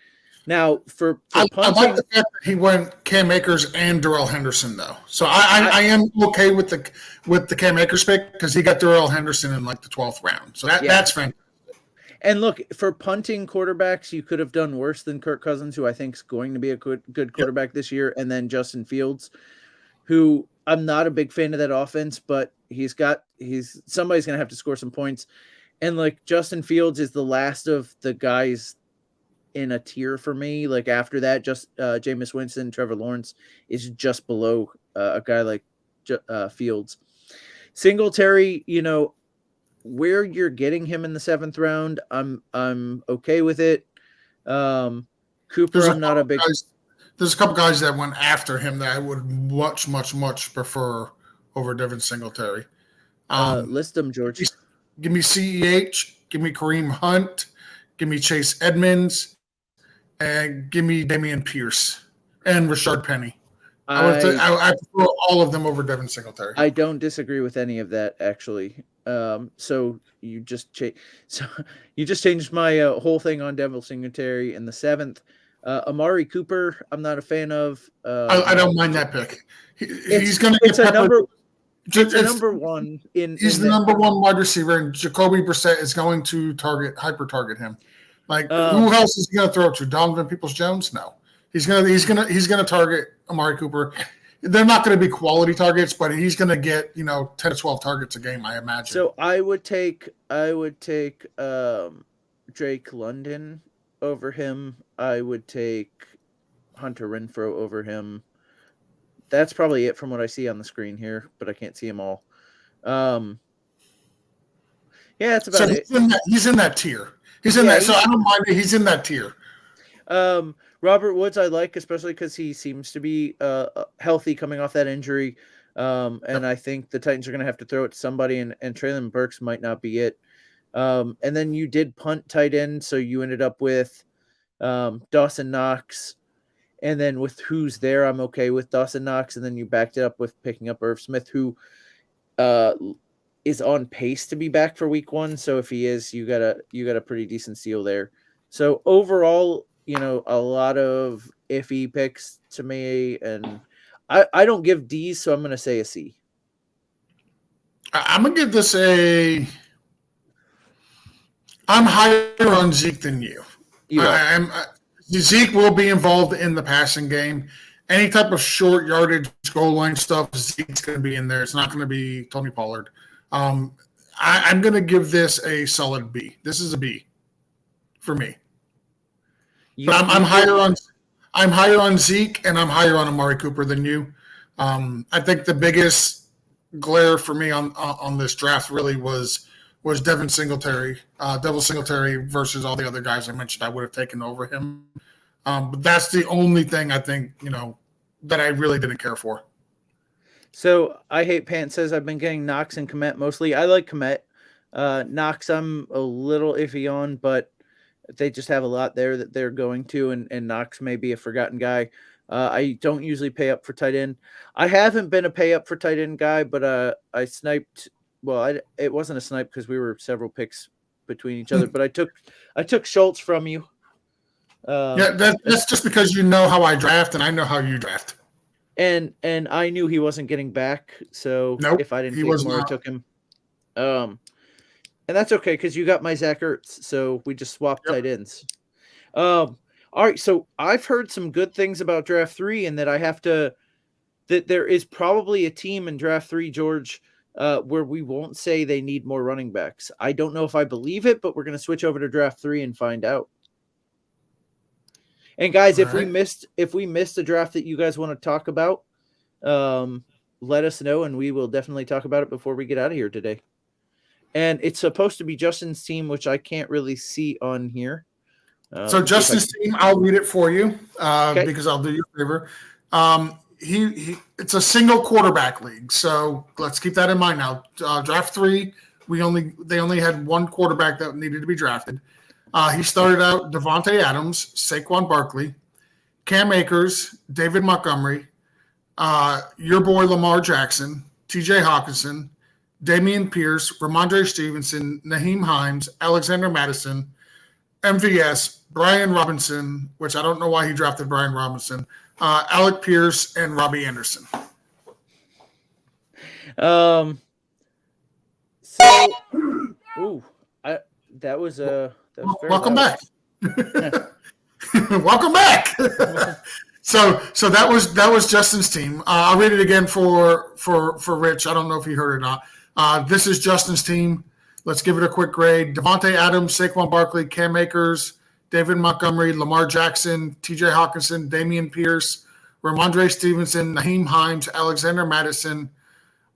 Now, for I punting, like the fact that he went Cam Akers and Darrell Henderson, though. So I am okay with the Cam Akers pick because he got Darrell Henderson in like the 12th round. So that's fantastic. And look, for punting quarterbacks, you could have done worse than Kirk Cousins, who I think is going to be a good quarterback this year, and then Justin Fields, who I'm not a big fan of that offense, but somebody's going to have to score some points. And like Justin Fields is the last of the guys in a tier for me. Like after that, just Jameis Winston, Trevor Lawrence is just below a guy like Fields. Singletary, you know, where you're getting him in the 7th round, I'm okay with it. Cooper, I'm not a big. There's a couple guys that went after him that I would much prefer over Devin Singletary. List them, George. Give me CEH. Give me Kareem Hunt. Give me Chase Edmonds. And give me Damian Pierce and Rashard Penny. I prefer all of them over Devin Singletary. I don't disagree with any of that, actually. So you just changed my whole thing on Devin Singletary in the 7th. Amari Cooper, I'm not a fan of. I don't mind that pick. He's going to get peppered. number one He's the number 1 wide receiver, and Jacoby Brissett is going to hyper target him. Like who else is he going to throw to? Donovan Peoples-Jones? No, he's going to target Amari Cooper. They're not going to be quality targets, but he's going to get 10 to 12 targets a game, I imagine. So I would take Drake London over him. I would take Hunter Renfrow over him. That's probably it from what I see on the screen here, but I can't see them all. Yeah, that's about it. He's in that tier. He's in that. So I don't mind it. He's in that tier. Robert Woods I like, especially because he seems to be healthy coming off that injury. And I think the Titans are going to have to throw it to somebody, and Traylon Burks might not be it. And then you did punt tight end, so you ended up with Dawson Knox. And then with who's there, I'm okay with Dawson Knox. And then you backed it up with picking up Irv Smith, who is on pace to be back for week 1. So if he is, you got a pretty decent steal there. So overall, a lot of iffy picks to me, and I don't give D's, so I'm going to say a C. I'm going to give this I'm higher on Zeke than you. Zeke will be involved in the passing game. Any type of short yardage, goal line stuff, Zeke's going to be in there. It's not going to be Tony Pollard. I'm going to give this a solid B. This is a B for me. But I'm higher on Zeke, and I'm higher on Amari Cooper than you. I think the biggest glare for me on this draft really was Devin Singletary. Devin Singletary versus all the other guys I mentioned, I would have taken over him. But that's the only thing I think, that I really didn't care for. So I hate Pants says I've been getting Knox and Komet mostly. I like Komet. Knox I'm a little iffy on, but they just have a lot there that they're going to, and Knox may be a forgotten guy. I don't usually pay up for tight end. I haven't been a pay up for tight end guy, but I sniped. Well, it wasn't a snipe because we were several picks between each other. But I took Schultz from you. That's just because you know how I draft and I know how you draft. And I knew he wasn't getting back, so if I didn't take more, I took him. And that's okay because you got my Zach Ertz, so we just swapped tight ends. All right, so I've heard some good things about draft 3, and that there is probably a team in draft 3, George, where we won't say they need more running backs. I don't know if I believe it, but we're going to switch over to draft 3 and find out. And guys, if we missed a draft that you guys want to talk about, let us know, and we will definitely talk about it before we get out of here today. And it's supposed to be Justin's team, which I can't really see on here. So Justin's team, I'll read it for you because I'll do you a favor. It's a single quarterback league, so let's keep that in mind now. Draft 3, they only had one quarterback that needed to be drafted. He started out Devontae Adams, Saquon Barkley, Cam Akers, David Montgomery, your boy Lamar Jackson, T.J. Hawkinson, Dameon Pierce, Ramondre Stevenson, Naheem Hines, Alexander Madison, MVS, Brian Robinson, which I don't know why he drafted Brian Robinson, Alec Pierce, and Robbie Anderson. Welcome back. Welcome back. So that was Justin's team. I'll read it again for Rich. I don't know if he heard it or not. This is Justin's team. Let's give it a quick grade. Devontae Adams, Saquon Barkley, Cam Akers, David Montgomery, Lamar Jackson, T.J. Hawkinson, Dameon Pierce, Ramondre Stevenson, Naheem Hines, Alexander Madison,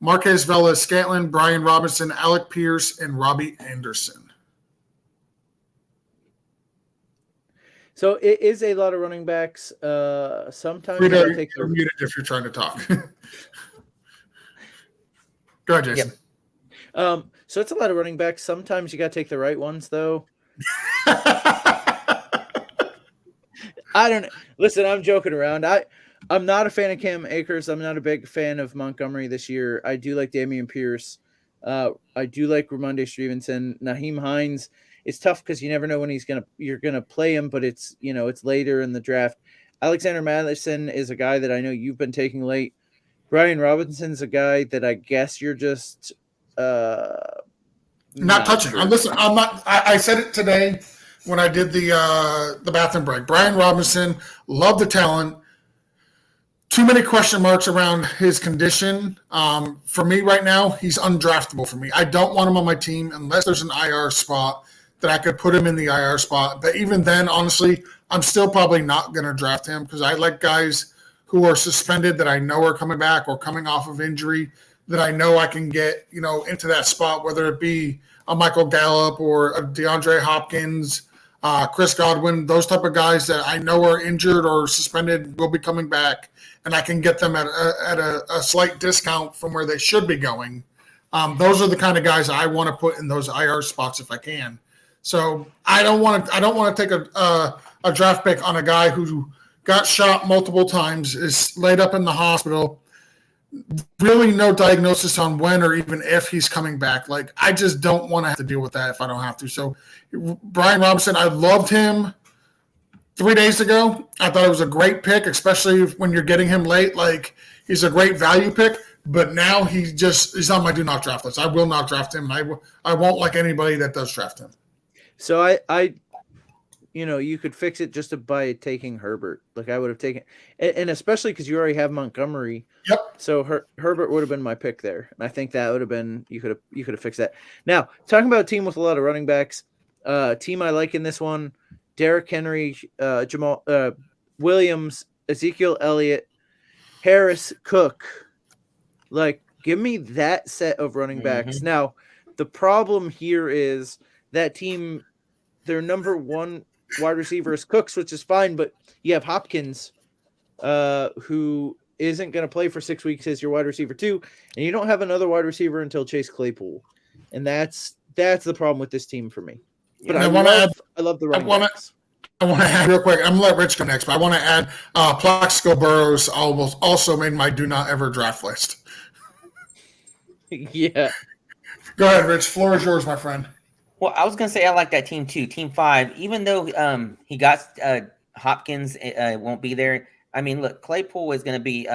Marquez Vela-Scantling, Brian Robinson, Alec Pierce, and Robbie Anderson. So it is a lot of running backs. Sometimes you're muted if you're trying to talk. Go ahead, Jason. Yep. So it's a lot of running backs. Sometimes you got to take the right ones, though. I don't know. Listen, I'm joking around. I'm not a fan of Cam Akers. I'm not a big fan of Montgomery this year. I do like Dameon Pierce. I do like Ramondre Stevenson. Naheem Hines. It's tough because you never know when you're gonna play him, but it's later in the draft. Alexander Madison is a guy that I know you've been taking late. Brian Robinson's a guy that I guess you're just not touching. Sure. I'm not. I said it today when I did the bathroom break. Brian Robinson, love the talent. Too many question marks around his condition. For me right now, he's undraftable for me. I don't want him on my team unless there's an IR spot that I could put him in the IR spot. But even then, honestly, I'm still probably not going to draft him because I like guys who are suspended that I know are coming back or coming off of injury that I know I can get, into that spot, whether it be a Michael Gallup or a DeAndre Hopkins, Chris Godwin, those type of guys that I know are injured or suspended will be coming back, and I can get them at a slight discount from where they should be going. Those are the kind of guys I want to put in those IR spots if I can. So I don't want to take a draft pick on a guy who got shot multiple times, is laid up in the hospital, really no diagnosis on when or even if he's coming back. Like, I just don't want to have to deal with that if I don't have to. So Brian Robinson, I loved him 3 days ago. I thought it was a great pick, especially when you're getting him late. Like, he's a great value pick. But now he's on my do not draft list. I will not draft him. I won't like anybody that does draft him. So I you could fix it just by taking Herbert. Like, I would have taken, and especially because you already have Montgomery. Yep. So Herbert would have been my pick there, and I think that would have been you could have fixed that. Now, talking about a team with a lot of running backs, team I like in this one: Derrick Henry, Jamal Williams, Ezekiel Elliott, Harris, Cook. Like, give me that set of running backs. Mm-hmm. Now, the problem here is that team, their number one wide receiver is Cooks, which is fine, but you have Hopkins, who isn't going to play for 6 weeks as your wide receiver too, and you don't have another wide receiver until Chase Claypool, and that's the problem with this team for me. But I love the running backs. I want to add real quick. I'm going to let Rich go next, but I want to add Plaxico Burrows also made my do not ever draft list. Yeah. Go ahead, Rich. Floor is yours, my friend. Well, I was going to say I like that team too, Team 5. Even though he got Hopkins won't be there. I mean, look, Claypool is going to be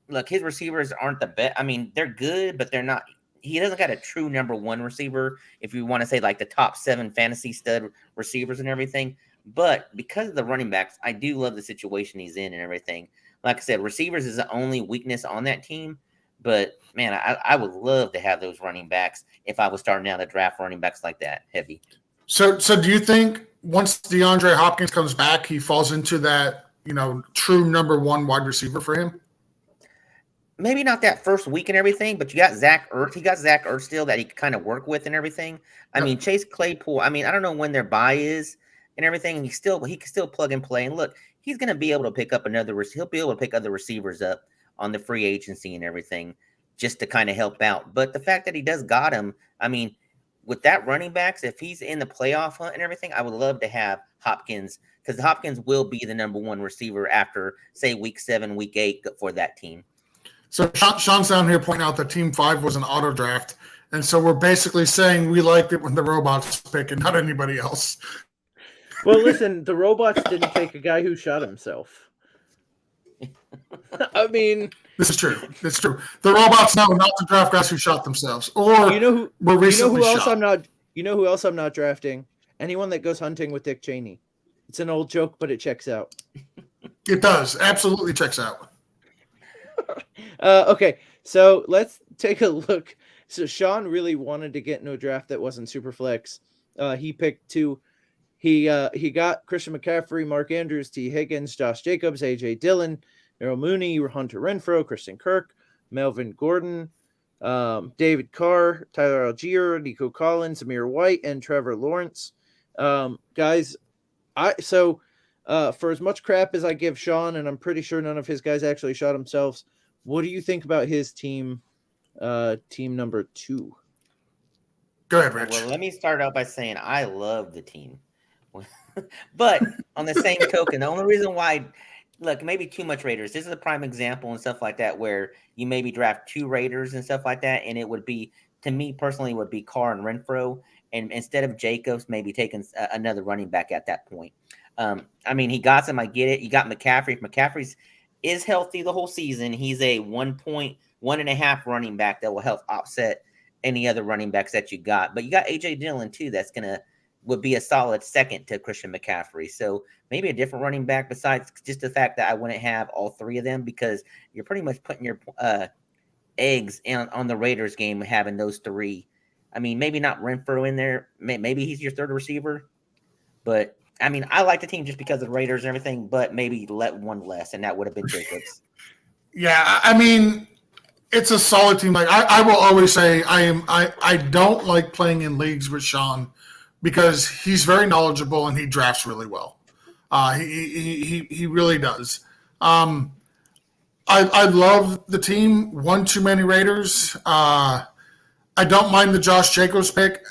look, his receivers aren't the best. I mean, they're good, but they're not. He doesn't got a true number one receiver, if you want to say like the top 7 fantasy stud receivers and everything. But because of the running backs, I do love the situation he's in and everything. Like I said, receivers is the only weakness on that team. But, man, I would love to have those running backs if I was starting out to draft running backs like that, heavy. So do you think once DeAndre Hopkins comes back, he falls into that, true number one wide receiver for him? Maybe not that first week and everything, but you got Zach Ertz. He got Zach Ertz still that he can kind of work with and everything. I mean, Chase Claypool, I don't know when their bye is and everything. He can still plug and play. And look, he's going to be able to pick up he'll be able to pick other receivers up on the free agency and everything just to kind of help out. But the fact that he does got him, with that running backs, if he's in the playoff hunt and everything, I would love to have Hopkins, because Hopkins will be the number one receiver after, say, week 7, week 8 for that team. So Sean's down here pointing out that Team 5 was an auto draft. And so we're basically saying we liked it when the robots pick and not anybody else. Well, listen, the robots didn't take a guy who shot himself. I mean, this is true. It's true. The robots know not to draft guys who shot themselves, or were recently shot. You know who else I'm not drafting? Anyone that goes hunting with Dick Cheney. It's an old joke, but it checks out. It does. Absolutely checks out. Okay, so let's take a look. So Sean really wanted to get into a draft that wasn't super flex. He picked 2. He got Christian McCaffrey, Mark Andrews, T. Higgins, Josh Jacobs, A.J. Dillon, Errol Mooney, Hunter Renfrow, Kristen Kirk, Melvin Gordon, David Carr, Tyler Algier, Nico Collins, Amir White, and Trevor Lawrence. Guys, for as much crap as I give Sean, and I'm pretty sure none of his guys actually shot themselves, what do you think about his team, team number 2? Go ahead, Rich. Well, let me start out by saying I love the team. But on the same token, the only reason why, look, maybe too much Raiders. This is a prime example and stuff like that where you maybe draft 2 Raiders and stuff like that, and it would be, to me personally, would be Carr and Renfrow, and instead of Jacobs, maybe taking another running back at that point. He got some. I get it. You got McCaffrey. If McCaffrey's is healthy the whole season, he's a 1.5 running back that will help offset any other running backs that you got. But you got A.J. Dillon too. Would be a solid second to Christian McCaffrey. So maybe a different running back besides just the fact that I wouldn't have all 3 of them, because you're pretty much putting your eggs on the Raiders game having those 3. Maybe not Renfrow in there. Maybe he's your third receiver. But, I like the team just because of the Raiders and everything, but maybe let one less, and that would have been Jacobs. Yeah, it's a solid team. Like I will always say, I don't like playing in leagues with Sean because he's very knowledgeable and he drafts really well. He really does. I love the team. One too many Raiders. I don't mind the Josh Jacobs pick.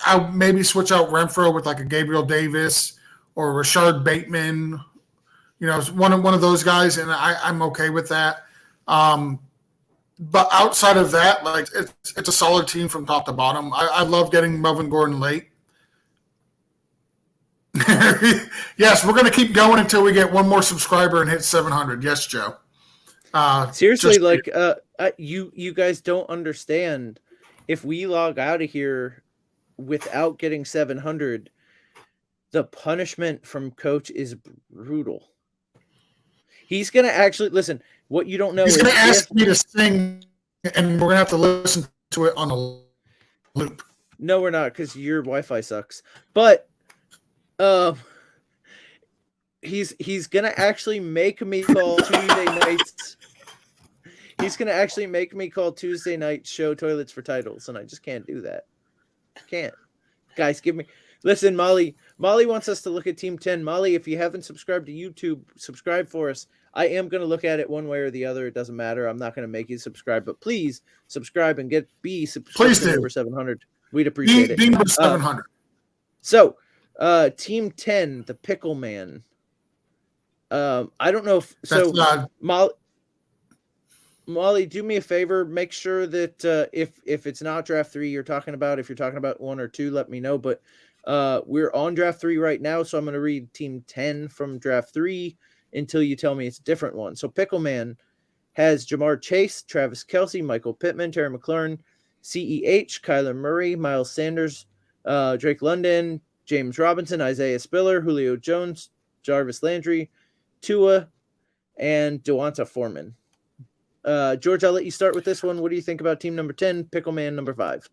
I'll maybe switch out Renfrow with like a Gabriel Davis or Rashard Bateman. One of those guys, and I'm okay with that. But outside of that, like it's a solid team from top to bottom. I love getting Melvin Gordon late. Yes, we're going to keep going until we get one more subscriber and hit 700. Yes, Joe. Seriously, you guys don't understand. If we log out of here without getting 700, the punishment from Coach is brutal. He's going to actually listen. What you don't know He's is going to ask me to sing, and we're going to have to listen to it on a loop. No, we're not, because your Wi-Fi sucks. But he's gonna actually make me call Tuesday nights. He's gonna actually make me call Tuesday night show toilets for titles, and I just can't do that. Can't. Guys, give me. Listen, Molly. Molly wants us to look at Team 10. Molly, if you haven't subscribed to YouTube, subscribe for us. I am going to look at it one way or the other. It doesn't matter. I'm not going to make you subscribe, but please subscribe and be subscribed to number 700. We'd appreciate it. Number 700. So, Team 10, the Pickle Man. I don't know if so. Molly, do me a favor. Make sure that if it's not draft 3 you're talking about, if you're talking about 1 or 2, let me know. But we're on draft 3 right now, so I'm going to read Team 10 from draft 3 until you tell me it's a different one. So Pickleman has Jamar Chase, Travis Kelce, Michael Pittman, Terry McLaurin, CEH, Kyler Murray, Miles Sanders, Drake London, James Robinson, Isaiah Spiller, Julio Jones, Jarvis Landry, Tua, and DeWanta Foreman. George, I'll let you start with this one. What do you think about team number 10, Pickleman number 5?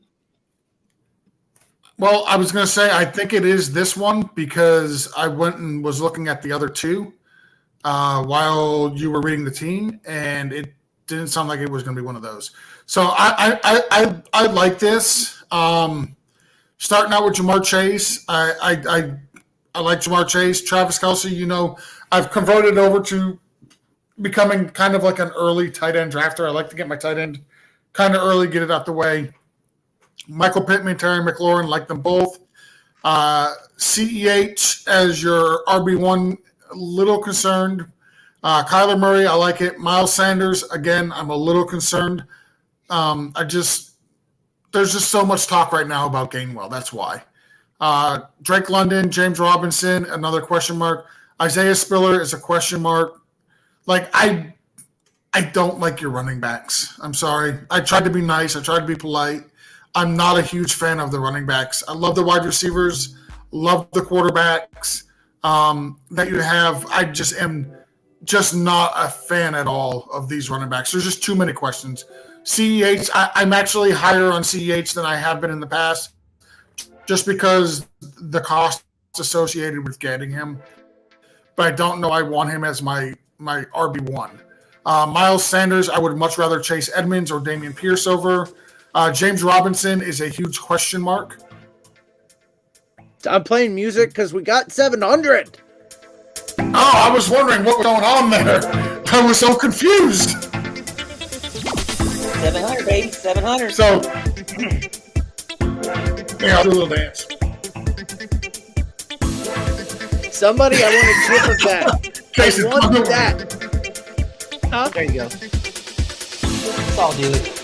Well, I was going to say I think it is this one because I went and was looking at the other two while you were reading the team, and it didn't sound like it was going to be one of those. So I like this. Starting out with Jamar Chase, I like Jamar Chase. Travis Kelce, I've converted over to becoming kind of like an early tight end drafter. I like to get my tight end kind of early, get it out the way. Michael Pittman, Terry McLaurin, like them both. CEH as your RB1, a little concerned. Kyler Murray, I like it. Miles Sanders, again, I'm a little concerned. There's just so much talk right now about Gainwell. That's why. Drake London, James Robinson, another question mark. Isaiah Spiller is a question mark. Like, I don't like your running backs. I'm sorry. I tried to be nice. I tried to be polite. I'm not a huge fan of the running backs. I love the wide receivers, love the quarterbacks that you have. I just am just not a fan at all of these running backs. There's just too many questions. CEH, I'm actually higher on CEH than I have been in the past just because the cost associated with getting him. But I don't know I want him as my RB1. Miles Sanders, I would much rather Chase Edmonds or Dameon Pierce over. James Robinson is a huge question mark. I'm playing music because we got 700. Oh, I was wondering what was going on there. I was so confused. 700, baby. 700. So, yeah, I'll do a little dance. Somebody, I want a clip of that. Jason, I want that. Huh? There you go. Let's all do it.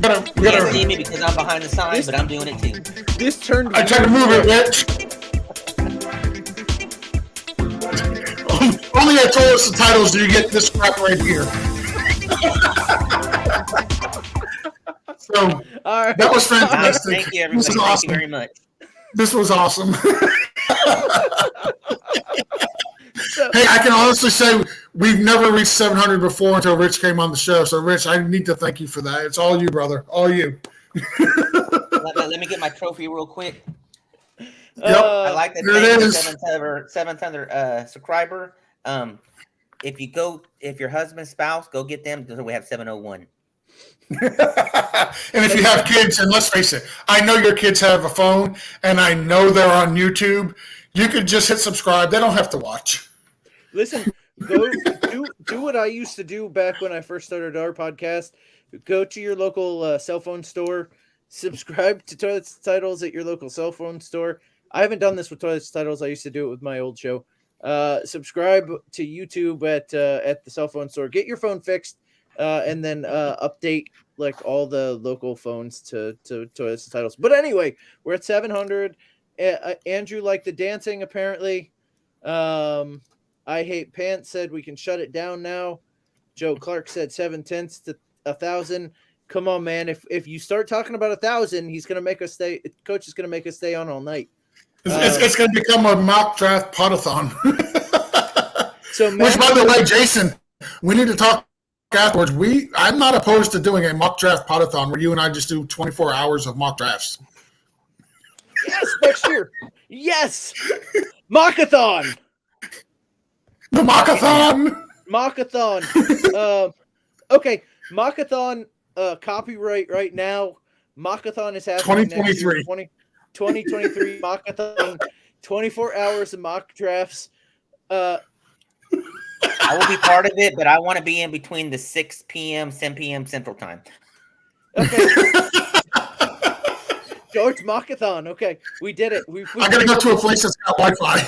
You can't see me because I'm behind the sign, but I'm doing it too. This turned. I tried to move it, Rich. Only at Toilets and Titles do you get this crap right here. So, all right. that was fantastic. Thank you, everybody. Thank you very much. This was awesome. So, hey, I can honestly say we've never reached 700 before until Rich came on the show. So, Rich, I need to thank you for that. It's all you, brother. All you. Let me get my trophy real quick. Yep. I like that. Here it is. 700 subscriber. If your husband's spouse, go get them because we have 701. And if you have kids, and let's face it, I know your kids have a phone, and I know they're on YouTube. You could just hit subscribe. They don't have to watch. Listen, go do what I used to do back when I first started our podcast. Go to your local cell phone store, subscribe to Toilets Titles at your local cell phone store. I haven't done this with Toilets Titles. I used to do it with my old show. Subscribe to YouTube at the cell phone store. Get your phone fixed, and then update like all the local phones to Toilets Titles. But anyway, we're at 700. Andrew liked the dancing apparently. I Hate Pants said we can shut it down now. Joe Clark said 7/10 to 1,000. Come on, man. If you start talking about 1,000, he's gonna make us stay. Coach is gonna make us stay on all night. It's going to become a mock draft potathon. Which, by the way, Jason, we need to talk afterwards. I'm not opposed to doing a mock draft potathon where you and I just do 24 hours of mock drafts. Yes, next year. Yes, Mockathon. The Mockathon. Mockathon. Okay, Mockathon. Copyright right now. Mockathon is happening next year. 2023 Mockathon. 24 hours of mock drafts. I will be part of it, but I want to be in between the 6 p.m., 10 p.m. Central Time. Okay. George Mockathon. Okay, we did it. I gotta go to a place that's got Wi-Fi.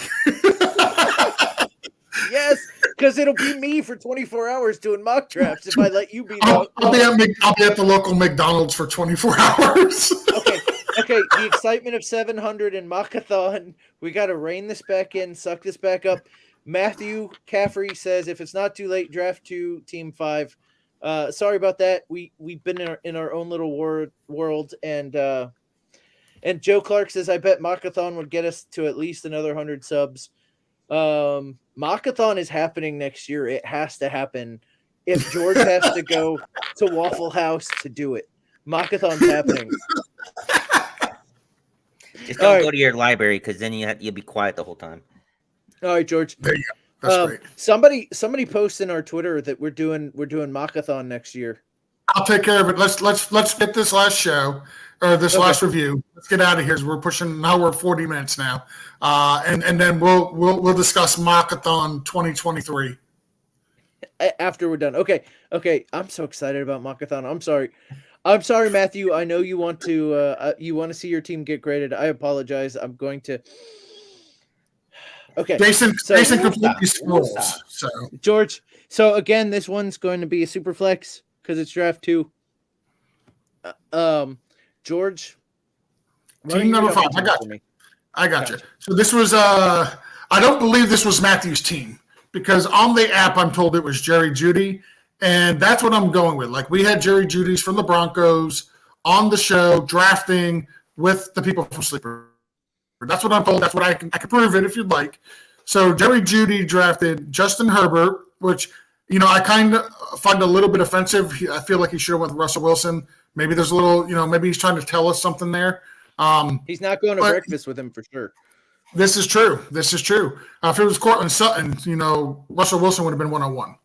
Yes, because it'll be me for 24 hours doing mock drafts if I let you be. I'll be at the local McDonald's for 24 hours. Okay. The excitement of 700 and Mockathon. We got to rein this back in, suck this back up. Matthew Caffrey says, if it's not too late, draft 2, team 5. Sorry about that. We've been in our own little world, and Joe Clark says, I bet Mockathon would get us to at least another 100 subs. Mockathon is happening next year. It has to happen. If George has to go to Waffle House to do it, Mockathon's happening. Just don't go to your library, because then you'll be quiet the whole time. All right, George. There you go. That's great. Somebody posted in our Twitter that we're doing Mockathon next year. I'll take care of it. Let's get this last show or this last review. Let's get out of here. We're pushing. Now we're 40 minutes now, and then we'll discuss Mockathon 2023 after we're done. Okay. I'm so excited about Mockathon. I'm sorry, Matthew. I know you want to see your team get graded. I apologize. I'm going to. Okay. Jason completely scrolls. So George. So again, this one's going to be a super flex because it's draft 2. George. Team number 5. I got you. So this was I don't believe this was Matthew's team, because on the app I'm told it was Jerry Jeudy, and that's what I'm going with. Like, we had Jerry Jeudy's from the Broncos on the show drafting with the people from Sleeper. That's what I'm told. That's what I can prove it if you'd like. So Jerry Jeudy drafted Justin Herbert, which, I kind of find a little bit offensive. I feel like he should have went with Russell Wilson. Maybe there's a little, maybe he's trying to tell us something there. He's not going to breakfast with him for sure. This is true. If it was Cortland Sutton, Russell Wilson would have been 101.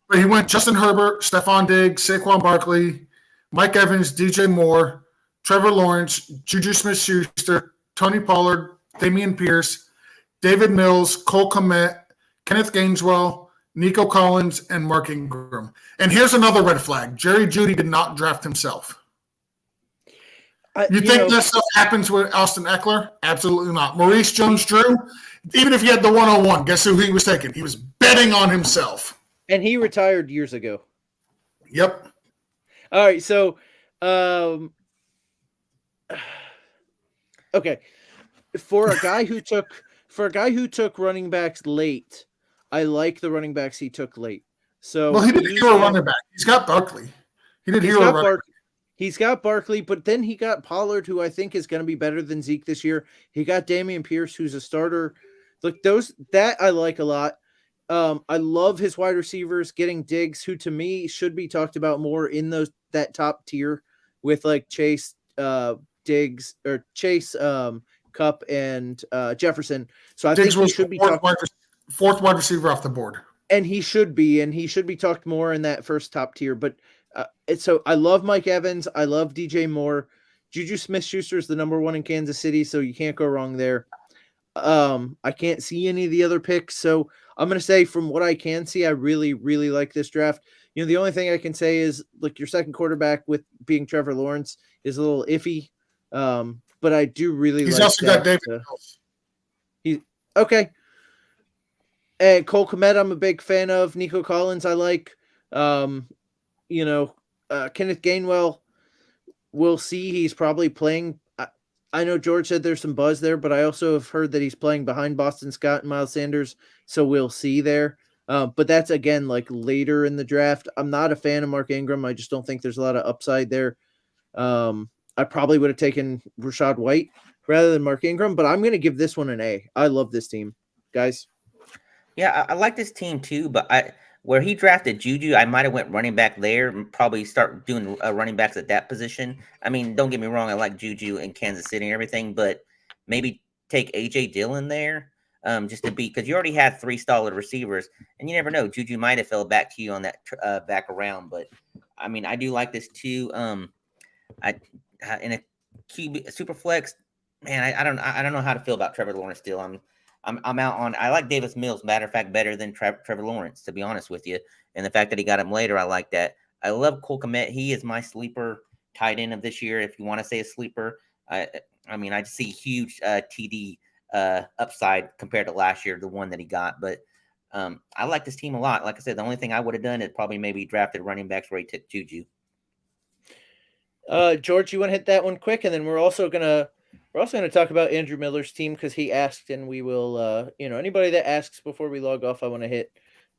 But he went Justin Herbert, Stephon Diggs, Saquon Barkley, Mike Evans, DJ Moore, Trevor Lawrence, Juju Smith-Schuster, Tony Pollard, Dameon Pierce, David Mills, Cole Kmet, Kenneth Gainswell, Nico Collins, and Mark Ingram. And here's another red flag. Jerry Jeudy did not draft himself. You think that stuff happens with Austin Eckler? Absolutely not. Maurice Jones-Drew, even if he had the 101, guess who he was taking? He was betting on himself. And he retired years ago. Yep. All right, so okay. For a guy who took running backs late, I like the running backs he took late. So he didn't hero running back. He's got Barkley. He's got Barkley, but then he got Pollard, who I think is going to be better than Zeke this year. He got Dameon Pierce, who's a starter. Look, that I like a lot. I love his wide receivers, getting Diggs, who to me should be talked about more in that top tier with like Chase, Diggs, or Chase, Cup, and Jefferson. So I think he should be fourth wide receiver off the board. And he should be talked more in that first top tier. But so I love Mike Evans. I love DJ Moore. Juju Smith-Schuster is the number 1 in Kansas City, so you can't go wrong there. I can't see any of the other picks, so I'm going to say from what I can see, I really, really like this draft. The only thing I can say is, like, your second quarterback with being Trevor Lawrence is a little iffy, but I do really He's like also that. got David. Okay. And Cole Kmet, I'm a big fan of. Nico Collins, I like. Kenneth Gainwell, we'll see. He's probably playing. I know George said there's some buzz there, but I also have heard that he's playing behind Boston Scott and Miles Sanders, so we'll see there. But that's, again, like later in the draft. I'm not a fan of Mark Ingram. I just don't think there's a lot of upside there. I probably would have taken Rachaad White rather than Mark Ingram, but I'm going to give this one an A. I love this team, guys. Yeah, I like this team too, but where he drafted Juju, I might have went running back there and probably start doing running backs at that position. I mean, don't get me wrong, I like Juju in Kansas City and everything, but maybe take AJ Dillon there, just to be, because you already had 3 solid receivers, and you never know, Juju might have fell back to you on that back around. But I mean, I do like this too. I in a QB super flex, man, I don't know how to feel about Trevor Lawrence still. I'm out on. I like Davis Mills, matter of fact, better than Trevor Lawrence, to be honest with you. And the fact that he got him later, I like that. I love Cole Kmet. He is my sleeper tight end of this year, if you want to say a sleeper. I mean, I just see huge TD upside compared to last year, the one that he got. But I like this team a lot. Like I said, the only thing I would have done is probably maybe drafted running backs where he took Juju. George, you want to hit that one quick, and then we're also gonna talk about Andrew Miller's team because he asked, and we will. Anybody that asks before we log off, I want to hit.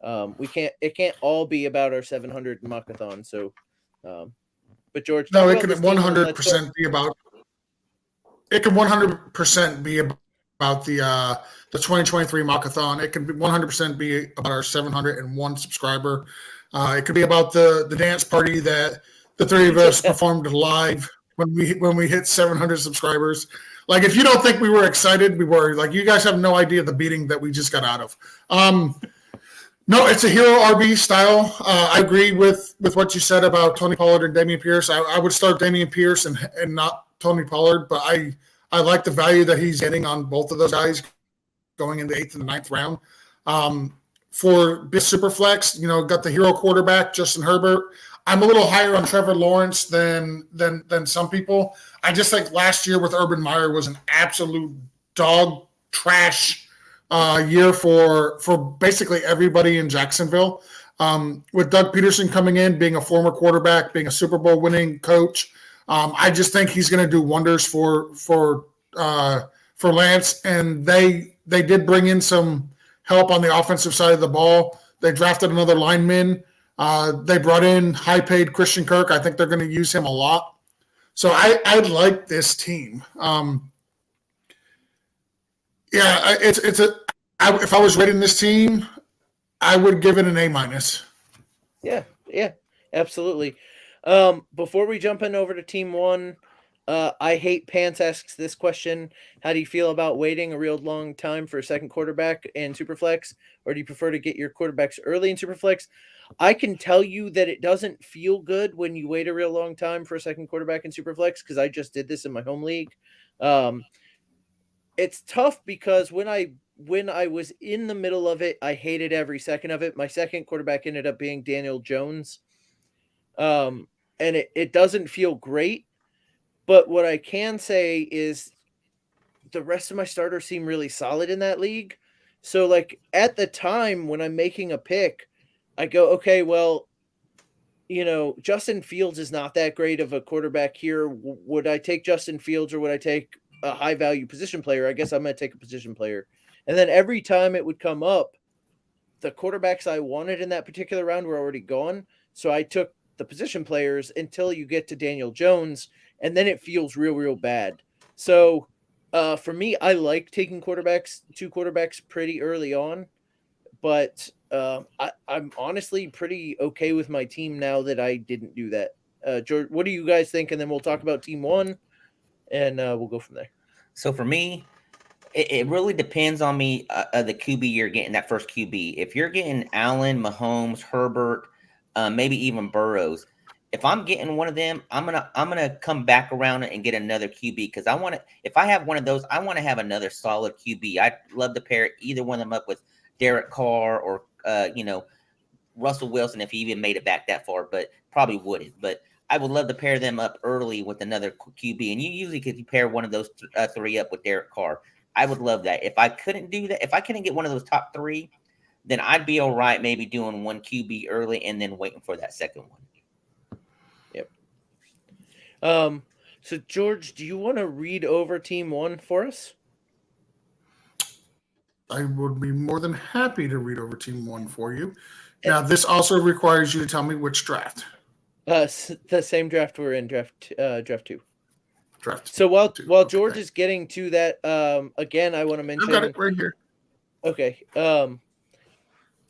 It can't all be about our 700 Mockathon. So, but George, no, it can 100% be about. It can 100% be about the 2023 Mockathon. It can be 100% be about our 701 subscriber. It could be about the dance party that the three of us performed live when we hit 700 subscribers. Like, if you don't think we were excited, we were. Like, you guys have no idea the beating that we just got out of. No, it's a hero RB style. I agree with what you said about Tony Pollard and Dameon Pierce. I would start Dameon Pierce and not Tony Pollard, but I like the value that he's getting on both of those guys going in the 8th and the 9th round. For this super flex, got the hero quarterback, Justin Herbert. I'm a little higher on Trevor Lawrence than some people. I just think last year with Urban Meyer was an absolute dog trash year for basically everybody in Jacksonville. With Doug Peterson coming in, being a former quarterback, being a Super Bowl winning coach, I just think he's going to do wonders for Lance. And they did bring in some help on the offensive side of the ball. They drafted another lineman. They brought in high-paid Christian Kirk. I think they're going to use him a lot. So I like this team. If I was rating this team, I would give it an A-. Yeah, absolutely. Before we jump in over to Team 1, I Hate Pants asks this question. How do you feel about waiting a real long time for a second quarterback in Superflex, or do you prefer to get your quarterbacks early in Superflex? I can tell you that it doesn't feel good when you wait a real long time for a second quarterback in Superflex, because I just did this in my home league. It's tough because when I was in the middle of it, I hated every second of it. My second quarterback ended up being Daniel Jones. And it doesn't feel great. But what I can say is the rest of my starters seem really solid in that league. So, like, at the time when I'm making a pick, I go, okay, well, Justin Fields is not that great of a quarterback here. Would I take Justin Fields or would I take a high-value position player? I guess I'm going to take a position player. And then every time it would come up, the quarterbacks I wanted in that particular round were already gone. So I took the position players until you get to Daniel Jones, and then it feels real, real bad. So for me, I like taking two quarterbacks pretty early on, but I'm honestly pretty okay with my team now that I didn't do that. George, what do you guys think? And then we'll talk about Team 1, and we'll go from there. So for me, it really depends on me, the QB you're getting, that first QB. If you're getting Allen, Mahomes, Herbert, maybe even Burrows, if I'm getting one of them, I'm gonna come back around and get another QB, because I want to. If I have one of those, I want to have another solid QB. I'd love to pair either one of them up with Derek Carr or Russell Wilson if he even made it back that far, but probably wouldn't. But I would love to pair them up early with another QB, and you usually could pair one of those three up with Derek Carr. I would love that. If I couldn't do that, if I couldn't get one of those top three, then I'd be all right maybe doing one QB early and then waiting for that second one. Yep. So George, do you want to read over Team 1 for us? I would be more than happy to read over Team 1 for you. Now, this also requires you to tell me which draft. The same draft we're in, draft 2. Draft. So while George is getting to that, again, I want to mention. I've got it right here. Okay.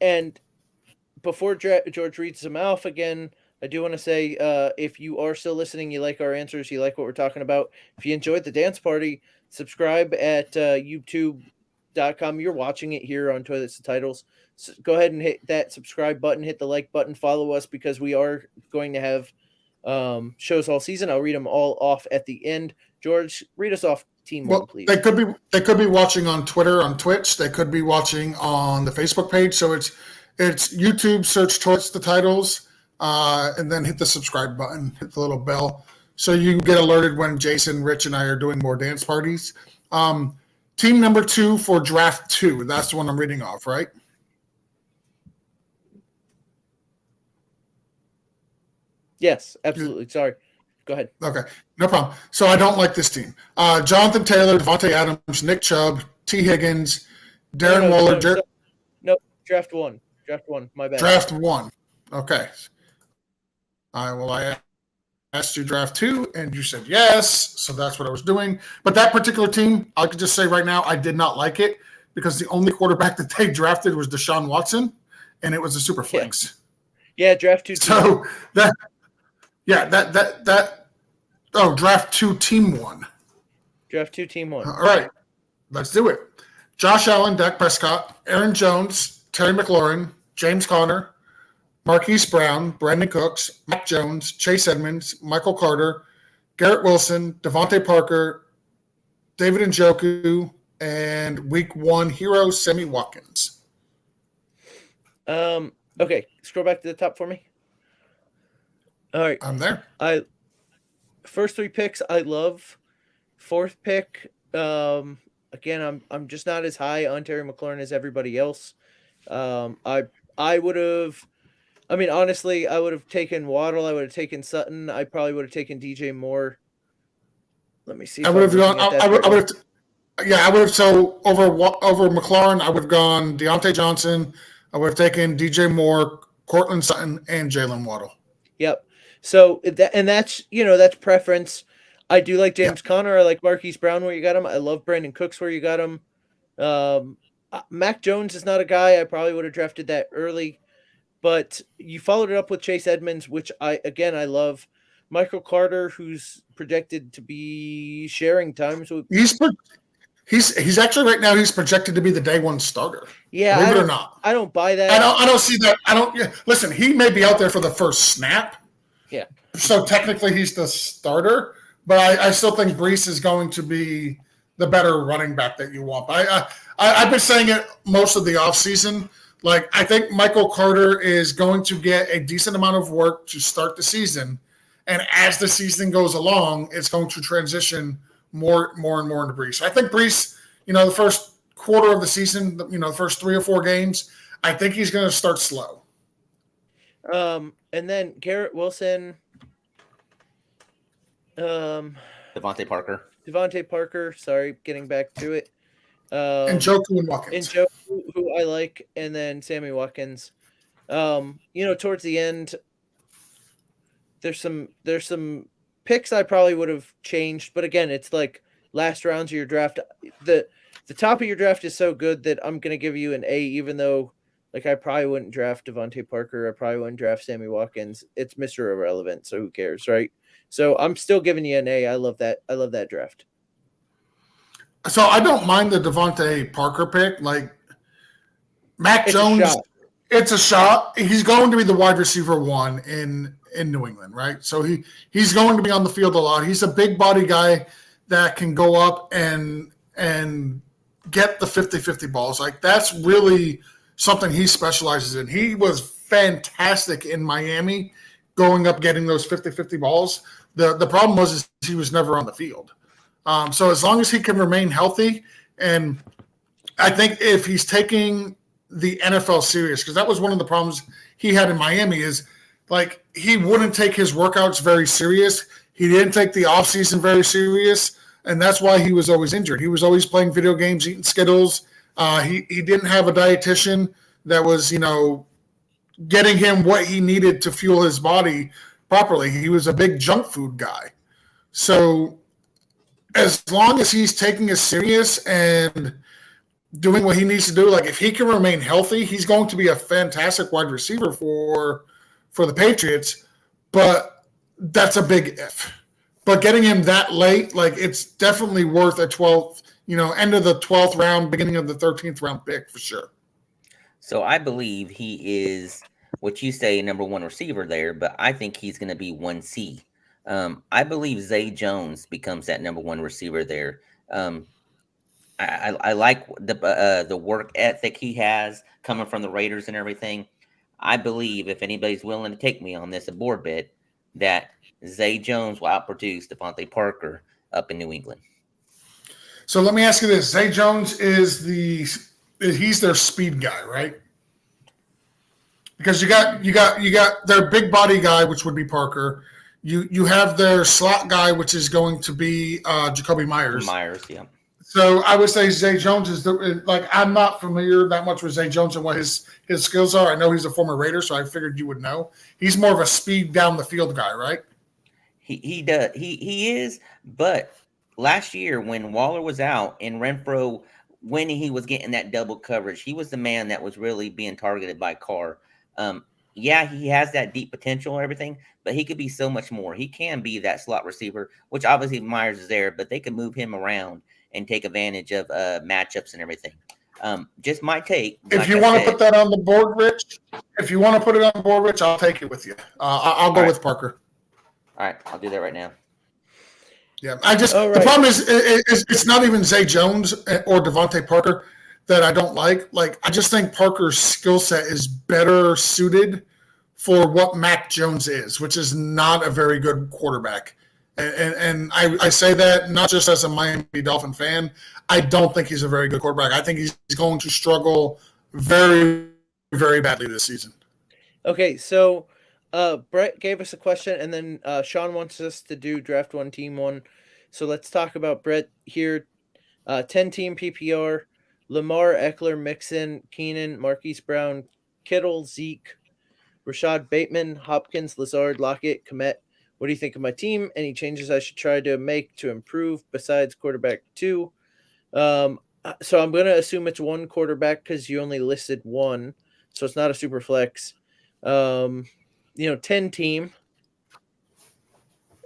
And before George reads them off again, I do want to say, if you are still listening, you like our answers, you like what we're talking about. If you enjoyed the dance party, subscribe at youtube.com. You're watching it here on Toilets and Titles. So go ahead and hit that subscribe button, hit the like button, follow us, because we are going to have shows all season. I'll read them all off at the end. George, read us off team one, please. They could be watching on Twitter, on Twitch. They could be watching on the Facebook page. So it's YouTube, search Towards the Titles, and then hit the subscribe button, hit the little bell, so you can get alerted when Jason, Rich, and I are doing more dance parties. Team number 2 for draft 2. That's the one I'm reading off, right? Yes, absolutely. Sorry. Go ahead. Okay, no problem. So I don't like this team. Jonathan Taylor, Devontae Adams, Nick Chubb, T. Higgins, Darren Waller. No, draft 1. Draft 1. My bad. Draft 1. Okay. I asked you draft 2, and you said yes, so that's what I was doing. But that particular team, I could just say right now, I did not like it because the only quarterback that they drafted was Deshaun Watson, and it was a super flex. Yeah, draft 2. So that. Yeah, draft 2, team 1. Draft 2, team 1. All right, let's do it. Josh Allen, Dak Prescott, Aaron Jones, Terry McLaurin, James Conner, Marquise Brown, Brandon Cooks, Mac Jones, Chase Edmonds, Michael Carter, Garrett Wilson, Devontae Parker, David Njoku, and week 1 hero Sammy Watkins. Okay, scroll back to the top for me. All right. I'm there. First 3 picks I love. 4th pick, again, I'm just not as high on Terry McLaurin as everybody else. I would have, honestly, I would have taken Waddle. I would have taken Sutton. I probably would have taken DJ Moore. Let me see. I would have gone. I would have. Yeah, I would have. So over McLaurin, I would have gone Deontay Johnson. I would have taken DJ Moore, Cortland Sutton, and Jalen Waddle. Yep. So that's preference. I do like James Conner. I like Marquise Brown where you got him. I love Brandon Cooks where you got him. Mac Jones is not a guy I probably would have drafted that early, but you followed it up with Chase Edmonds, which I love. Michael Carter, who's projected to be sharing time. So he's actually right now he's projected to be the day 1 starter. Yeah, believe it or not, I don't buy that. I don't see that. Listen, he may be out there for the first snap. Yeah. So technically he's the starter, but I still think Brees is going to be the better running back that you want. I've been saying it most of the offseason. Like, I think Michael Carter is going to get a decent amount of work to start the season. And as the season goes along, it's going to transition more and more into Brees. So I think Brees, the first quarter of the season, the first 3 or 4 games, I think he's going to start slow. And then Garrett Wilson, Devontae Parker. Sorry, getting back to it. And Njoku and Watkins. And Njoku, who I like, and then Sammy Watkins. Towards the end, there's some picks I probably would have changed, but again, it's like last rounds of your draft. The top of your draft is so good that I'm gonna give you an A, even though like I probably wouldn't draft Devontae Parker. I probably wouldn't draft Sammy Watkins. It's Mr. Irrelevant, so who cares, right? So I'm still giving you an A. I love that draft. So I don't mind the Devontae Parker pick. Like Mac Jones, it's a shot. He's going to be the wide receiver 1 in New England, right? So he's going to be on the field a lot. He's a big body guy that can go up and get the 50-50 balls. Like that's really something he specializes in. He was fantastic in Miami going up getting those 50-50 balls. The problem was he was never on the field. So as long as he can remain healthy, and I think if he's taking the NFL serious, because that was one of the problems he had in Miami is like he wouldn't take his workouts very serious. He didn't take the offseason very serious, and that's why he was always injured. He was always playing video games, eating Skittles. He didn't have a dietitian that was, getting him what he needed to fuel his body properly. He was a big junk food guy. So as long as he's taking it serious and doing what he needs to do, like if he can remain healthy, he's going to be a fantastic wide receiver for the Patriots. but that's a big if. But getting him that late, like it's definitely worth a 12th, end of the 12th round, beginning of the 13th round pick for sure. So I believe he is what you say number one receiver there, but I think he's going to be 1C. I believe Zay Jones becomes that number one receiver there. I like the work ethic he has coming from the Raiders and everything. I believe if anybody's willing to take me on this a board bet, that Zay Jones will outproduce Devontae Parker up in New England. So let me ask you this: Zay Jones he's their speed guy, right? Because you got their big body guy, which would be Parker. You have their slot guy, which is going to be Jacoby Myers. Yeah. So I would say Zay Jones is I'm not familiar that much with Zay Jones and what his skills are. I know he's a former Raider, so I figured you would know. He's more of a speed down the field guy, right? He does. He is, but last year when Waller was out and Renfro, when he was getting that double coverage, he was the man that was really being targeted by Carr. Yeah, he has that deep potential and everything, but he could be so much more. He can be that slot receiver, which obviously Myers is there, but they can move him around and take advantage of matchups and everything. Just my take. If you want to put that on the board, Rich, I'll take it with you. I'll go with Parker. All right, I'll do that right now. Yeah, the problem is it's not even Zay Jones or Devontae Parker that I don't like. Like, I just think Parker's skill set is better suited for what Mac Jones is, which is not a very good quarterback. And I say that not just as a Miami Dolphin fan. I don't think he's a very good quarterback. I think he's going to struggle very, very badly this season. Okay, so Brett gave us a question, and then Sean wants us to do draft one, team one. So let's talk about Brett here. 10-team PPR. Lamar, Eckler, Mixon, Keenan, Marquise Brown, Kittle, Zeke, Rashad Bateman, Hopkins, Lazard, Lockett, Kmet. What do you think of my team? Any changes I should try to make to improve besides quarterback 2? So I'm going to assume it's one quarterback because you only listed one. So it's not a super flex. 10-team.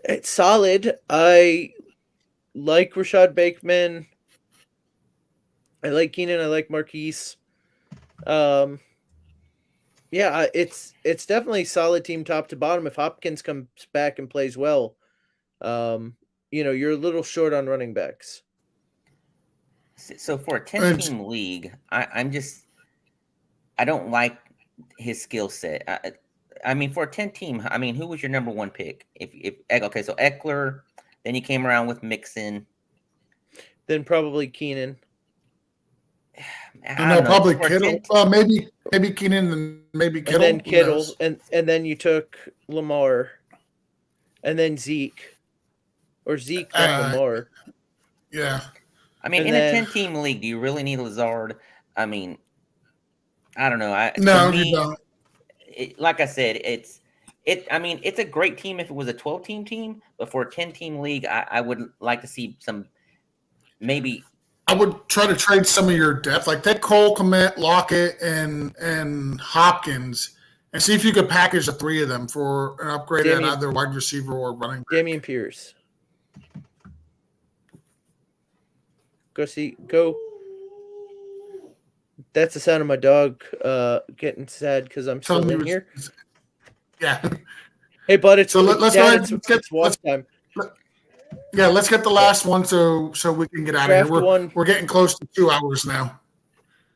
It's solid. I like Rashad Bateman. I like Keenan. I like Marquise. Yeah, it's definitely a solid team top to bottom. If Hopkins comes back and plays well, you're a little short on running backs. So for a 10-team league, I don't like his skill set. For a 10-team, who was your number one pick? Okay, so Eckler, then you came around with Mixon, then probably Keenan. Probably Kittle. Maybe Keenan and maybe Kittle. And then Kittle, and then you took Lamar, and then Zeke, or Zeke and Lamar. Yeah. In a 10-team league, do you really need Lazard? I don't know. You don't. Like I said, it's a great team if it was a 12-team team, but for a 10-team league, I would like to see some maybe. I would try to trade some of your depth, like take Cole, Kmet, Lockett, and Hopkins, and see if you could package the three of them for an upgrade at either wide receiver or running back. Dameon Pierce. Go. That's the sound of my dog getting sad because I'm still in here. Yeah. Hey, bud, it's watch time. Yeah, let's get the last one so we can get out of here. We're getting close to 2 hours now.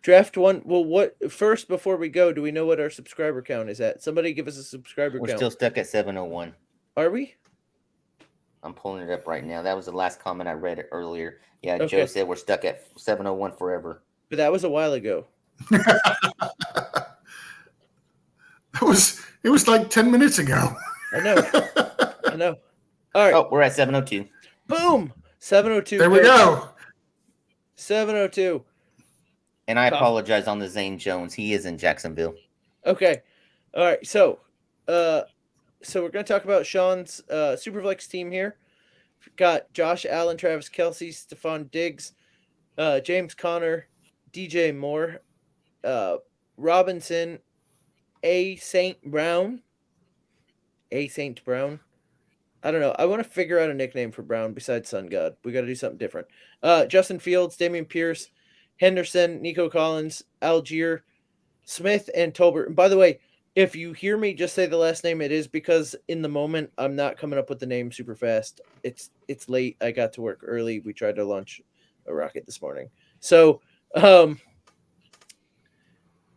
Draft one. Well, first before we go, do we know what our subscriber count is at? Somebody give us a subscriber count. We're still stuck at 701. Are we? I'm pulling it up right now. That was the last comment I read earlier. Yeah, okay. Joe said we're stuck at 701 forever. But that was a while ago. It was like 10 minutes ago. I know. All right. Oh, we're at 702. Boom. 702. There we go. 702. And I apologize on the Zane Jones. He is in Jacksonville. Okay. All right. So we're going to talk about Sean's Superflex team here. We've got Josh Allen, Travis Kelce, Stephon Diggs, James Conner, DJ Moore, Robinson, A. St. Brown, A. Saint Brown. I don't know. I want to figure out a nickname for Brown besides Sun God. We got to do something different. Justin Fields, Damian Pierce, Henderson, Nico Collins, Algier, Smith, and Tolbert. And by the way, if you hear me just say the last name, it is because in the moment I'm not coming up with the name super fast. It's late. I got to work early. We tried to launch a rocket this morning. So,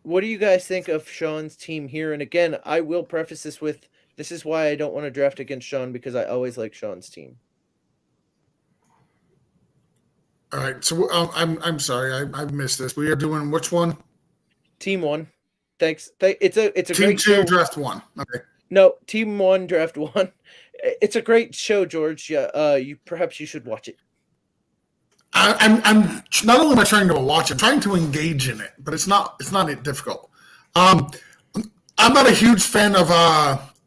what do you guys think of Sean's team here? And again, I will preface this with this is why I don't want to draft against Sean, because I always like Sean's team. All right, so I'm sorry, I missed this. We are doing which one? Team 1. Thanks. It's a Team great 2, show. draft 1. Okay. No, Team 1, draft 1. It's a great show, George. Yeah, perhaps you should watch it. I'm not only am I trying to watch, I'm trying to engage in it, but it's not difficult. I'm not a huge fan of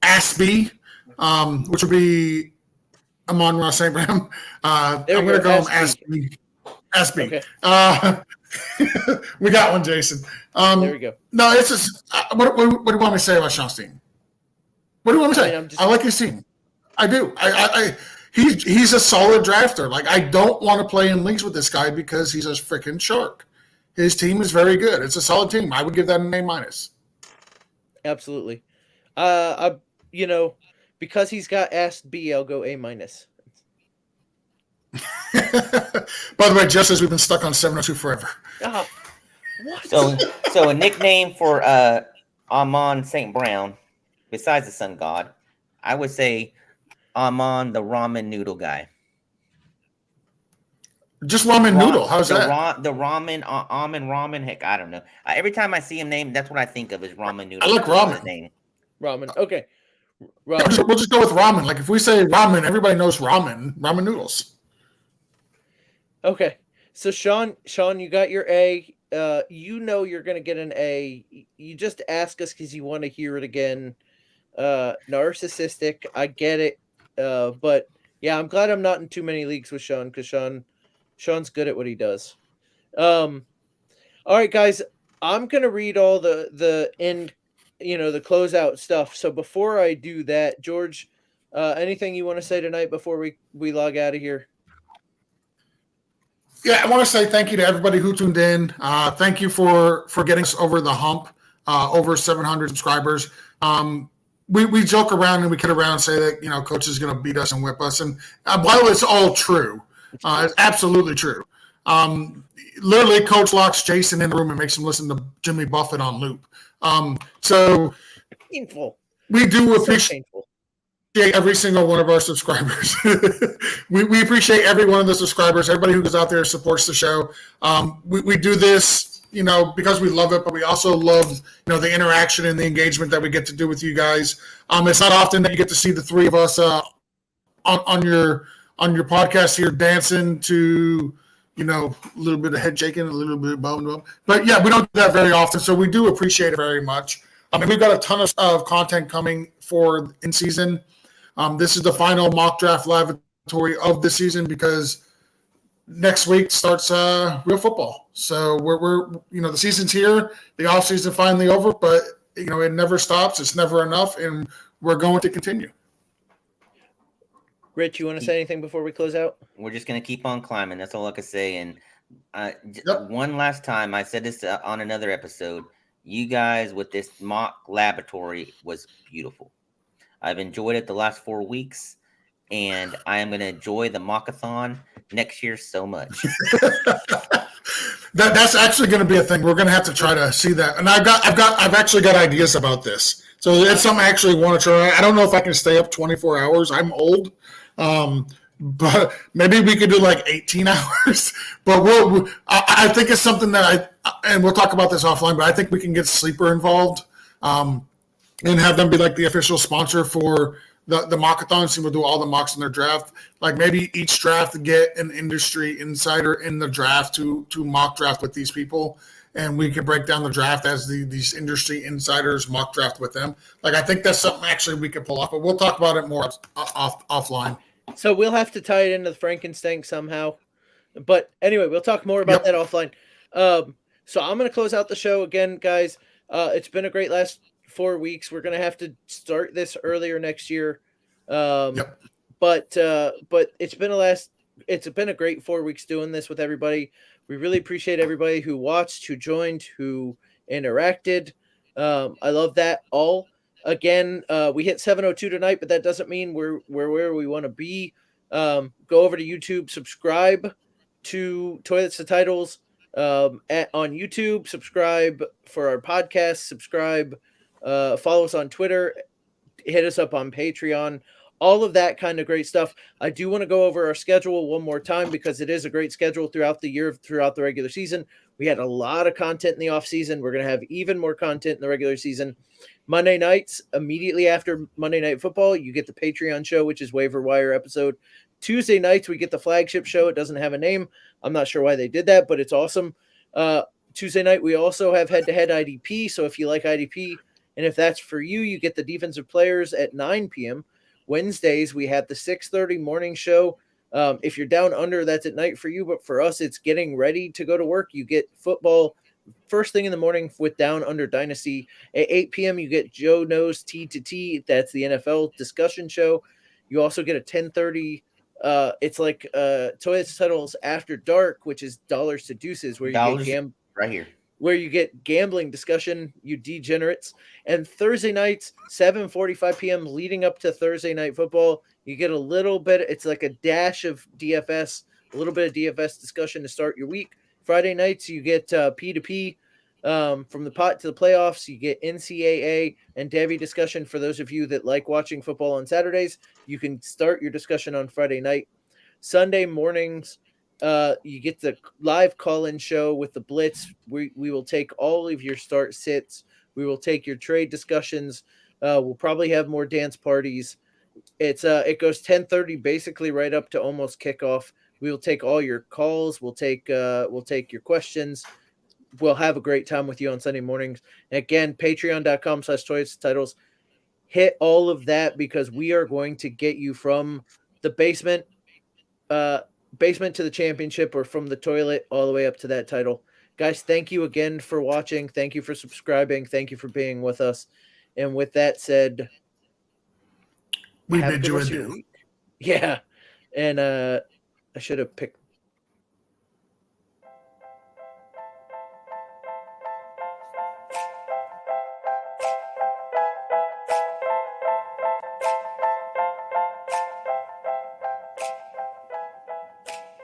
ASB, which would be Amon-Ra St. Brown. I'm going to go ASB. ASB. Okay. We got one, Jason. There we go. No, it's just what do you want me to say about Sean's team? What do you want me to say? I like his team. I do. He's a solid drafter. Like, I don't want to play in leagues with this guy because he's a freaking shark. His team is very good. It's a solid team. I would give that an A-. Absolutely. Because he's got asked B, I'll go A-. By the way, just as we've been stuck on 702 forever. What? So a nickname for Amon St. Brown, besides the Sun God, I would say Amon the ramen noodle guy. Just ramen noodle. How's that? The ramen, ramen. Heck, I don't know. Every time I see him named, that's what I think of is ramen noodle. I like ramen. Name. Ramen. Okay. Ramen. We'll just go with ramen. Like, if we say ramen, everybody knows ramen. Ramen noodles. Okay. So Sean, you got your A. You're going to get an A. You just ask us because you want to hear it again. Narcissistic. I get it. But yeah, I'm glad I'm not in too many leagues with Sean because Sean's good at what he does. All right, guys, I'm going to read all the end, the closeout stuff. So before I do that, George, anything you want to say tonight before we log out of here? Yeah, I want to say thank you to everybody who tuned in. Thank you for getting us over the hump, over 700 subscribers. We joke around and we kid around and say that, Coach is going to beat us and whip us. And while it's all true, it's absolutely true. Literally, Coach locks Jason in the room and makes him listen to Jimmy Buffett on loop. So painful. We do appreciate every single one of our subscribers. we appreciate every one of the subscribers, everybody who goes out there and supports the show. We do this, because we love it, but we also love, the interaction and the engagement that we get to do with you guys. It's not often that you get to see the three of us on your podcast here dancing to, a little bit of head shaking, a little bit of bum. But yeah, we don't do that very often, so we do appreciate it very much. We've got a ton of content coming for in season. This is the final mock draft lavatory of the season because next week starts real football. So we're the season's here, the off season finally over, but it never stops. It's never enough, and we're going to continue. Rich, you want to say anything before we close out? We're just going to keep on climbing. That's all I can say. And one last time, I said this on another episode. You guys with this mock laboratory was beautiful. I've enjoyed it the last 4 weeks, and I am going to enjoy the mockathon next year so much. That's actually going to be a thing. We're going to have to try to see that. And I've actually got ideas about this. So it's something I actually want to try. I don't know if I can stay up 24 hours. I'm old. But maybe we could do like 18 hours. But I think it's something that and we'll talk about this offline, but I think we can get Sleeper involved and have them be like the official sponsor for the mockathon. So we'll do all the mocks in their draft. Like maybe each draft get an industry insider in the draft to mock draft with these people. And we can break down the draft as these industry insiders mock draft with them. Like, I think that's something actually we can pull off, but we'll talk about it more offline. So we'll have to tie it into the Frankenstein somehow. But anyway, we'll talk more about that offline. So I'm going to close out the show again, guys. It's been a great last 4 weeks. We're gonna have to start this earlier next year. Yep. But it's been a great 4 weeks doing this with everybody. We really appreciate everybody who watched, who joined, who interacted. I love that all. Again, we hit 702 tonight, but that doesn't mean we're where we want to be. Go over to YouTube, subscribe to Toilets to Titles on YouTube, subscribe for our podcast, subscribe, follow us on Twitter, hit us up on Patreon, all of that kind of great stuff. I do want to go over our schedule one more time because it is a great schedule throughout the year, throughout the regular season. We had a lot of content in the off season. We're going to have even more content in the regular season. Monday nights, immediately after Monday Night Football, you get the Patreon show, which is Waiver Wire episode. Tuesday nights, we get the flagship show. It doesn't have a name. I'm not sure why they did that, but it's awesome. Tuesday night, we also have head-to-head IDP. So if you like IDP, and if that's for you, you get the defensive players at 9 p.m. Wednesdays, we have the 6:30 morning show. If you're down under, that's at night for you. But for us, it's getting ready to go to work. You get football first thing in the morning with Down Under Dynasty. At 8 p.m., you get Joe Knows T2T. That's the NFL discussion show. You also get a 10:30. It's like Toilets Titles After Dark, which is Dollars to Deuces, where you get right here. Where you get gambling discussion, you degenerates. And Thursday nights, 7:45 p.m. leading up to Thursday Night Football, you get a little bit, it's like a dash of DFS, a little bit of DFS discussion to start your week. Friday nights, you get P2P from the pot to the playoffs. You get NCAA and Devy discussion for those of you that like watching football on Saturdays. You can start your discussion on Friday night. Sunday mornings, you get the live call-in show with the Blitz. We will take all of your start sits. We will take your trade discussions. We'll probably have more dance parties. It goes 10:30 basically right up to almost kickoff. We will take all your calls. We'll take your questions. We'll have a great time with you on Sunday mornings. And again, patreon.com/toilets-titles. Hit all of that because we are going to get you from the basement to the championship, or from the toilet all the way up to that title. Guys, thank you again for watching. Thank you for subscribing. Thank you for being with us. And with that said, we bid you adieu. Yeah. And I should have picked